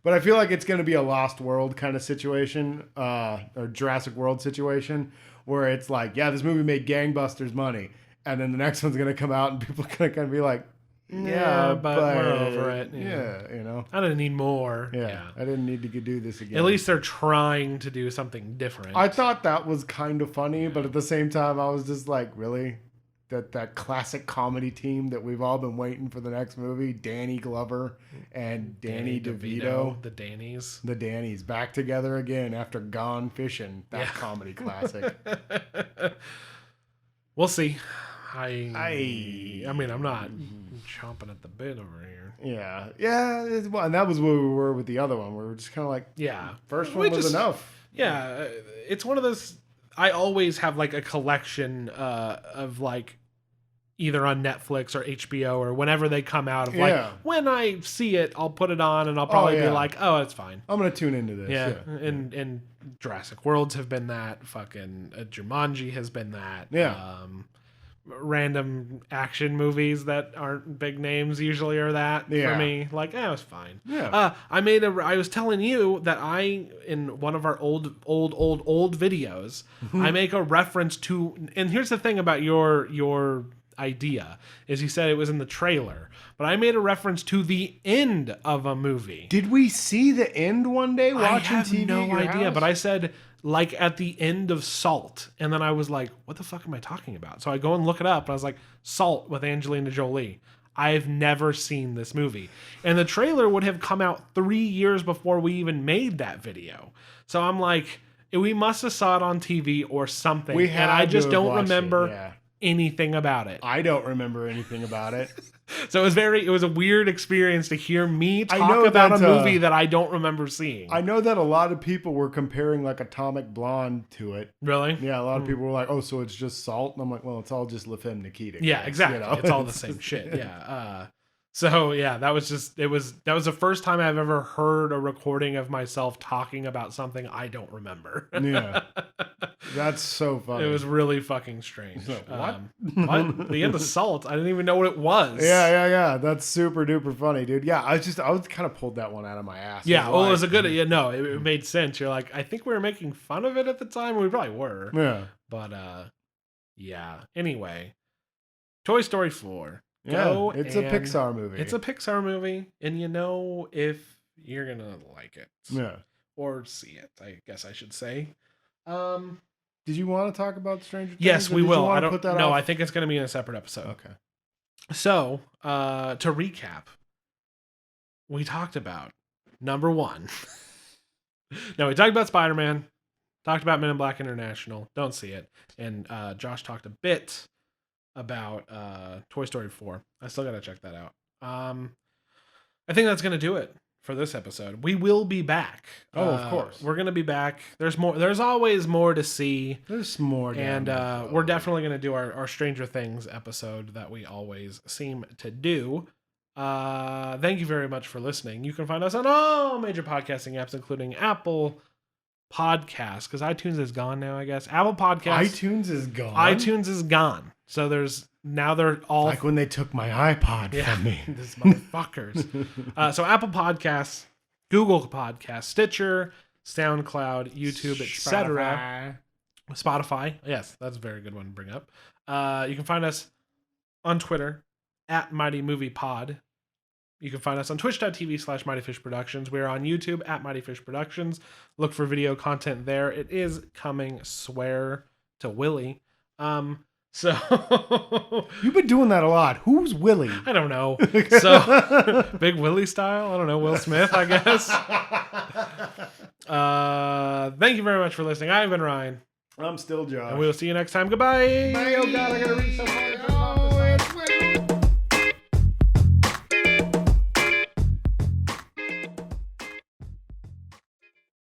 But I feel like it's going to be a Lost World kind of situation, or Jurassic World situation, where it's like, yeah, this movie made gangbusters money, and then the next one's going to come out, and people are going to kind of be like, Yeah, but we're over it. Yeah, I didn't need more. Yeah, I didn't need to do this again. At least they're trying to do something different. I thought that was kind of funny, but at the same time, I was just like, really? That classic comedy team that we've all been waiting for the next movie, Danny Glover and Danny DeVito. The Dannies. The Dannies back together again after Gone Fishing. That comedy classic. We'll see. I mean, I'm not chomping at the bit over here. Yeah. And that was where we were with the other one. We were just kind of like, first one was enough. Yeah, it's one of those. I always have like a collection of like either on Netflix or HBO or whenever they come out of like when I see it, I'll put it on and I'll probably be like, oh, it's fine. I'm gonna tune into this. Yeah. And Jurassic Worlds have been that. Fucking Jumanji has been that. Yeah. Random action movies that aren't big names usually are that for me. Like, it was fine. Yeah. I was telling you that in one of our old videos, I make a reference to, and here's the thing about your idea, is you said it was in the trailer, but I made a reference to the end of a movie. Did we see the end one day watching TV? I have no at your idea, house? but I said, like, at the end of Salt. And then I was like, what the fuck am I talking about? So I go and look it up, and I was like, Salt with Angelina Jolie. I've never seen this movie. And the trailer would have come out 3 years before we even made that video. So I'm like, we must have saw it on TV or something. And I just don't remember anything about it. I don't remember anything about it. So it was a weird experience to hear me talk about a movie that I don't remember seeing. I know that a lot of people were comparing like Atomic Blonde to it. Really? Yeah, a lot of people were like, oh, so it's just Salt? And I'm like, well, it's all just La Femme Nikita. Yeah, guys, exactly. It's all the same shit. Yeah. So yeah, that was the first time I've ever heard a recording of myself talking about something I don't remember. Yeah. That's so funny. It was really fucking strange. Like, what? What? The end of Salt? I didn't even know what it was. Yeah. That's super duper funny, dude. Yeah, I kind of pulled that one out of my ass. Yeah, well, it was a good. Yeah, no, it made sense. You're like, I think we were making fun of it at the time. We probably were. Yeah. But yeah. Anyway, Toy Story 4. Yeah, it's a Pixar movie. It's a Pixar movie, and if you're gonna like it, or see it, I guess I should say. Did you want to talk about Stranger Things? Yes, we will. I don't. Put that no, off? I think it's gonna be in a separate episode. Okay. So, to recap, we talked about number 1. No, we talked about Spider-Man. Talked about Men in Black International. Don't see it. And Josh talked a bit about Toy Story 4. I still gotta check that out. I think that's gonna do it for this episode. We will be back. Oh, of course. We're gonna be back. There's more. There's always more to see. There's more. And we're definitely going to do our Stranger Things episode that we always seem to do. Thank you very much for listening. You can find us on all major podcasting apps, including Apple Podcasts, because iTunes is gone now, I guess. Apple Podcasts. iTunes is gone. iTunes is gone. So they're all... Like when they took my iPod from me. These motherfuckers. So Apple Podcasts, Google Podcasts, Stitcher, SoundCloud, YouTube, etc. Spotify. Yes, that's a very good one to bring up. You can find us on Twitter at Mighty Movie Pod. You can find us on twitch.tv/Mighty Fish Productions. We're on YouTube at Mighty Fish Productions. Look for video content there. It is coming, swear to Willie. So you've been doing that a lot. Who's Willie? I don't know. So Big Willie style. I don't know. Will Smith, I guess. Thank you very much for listening. I've been Ryan. I'm still Josh. And we'll see you next time. Goodbye. Bye. Oh God, I gotta read so far.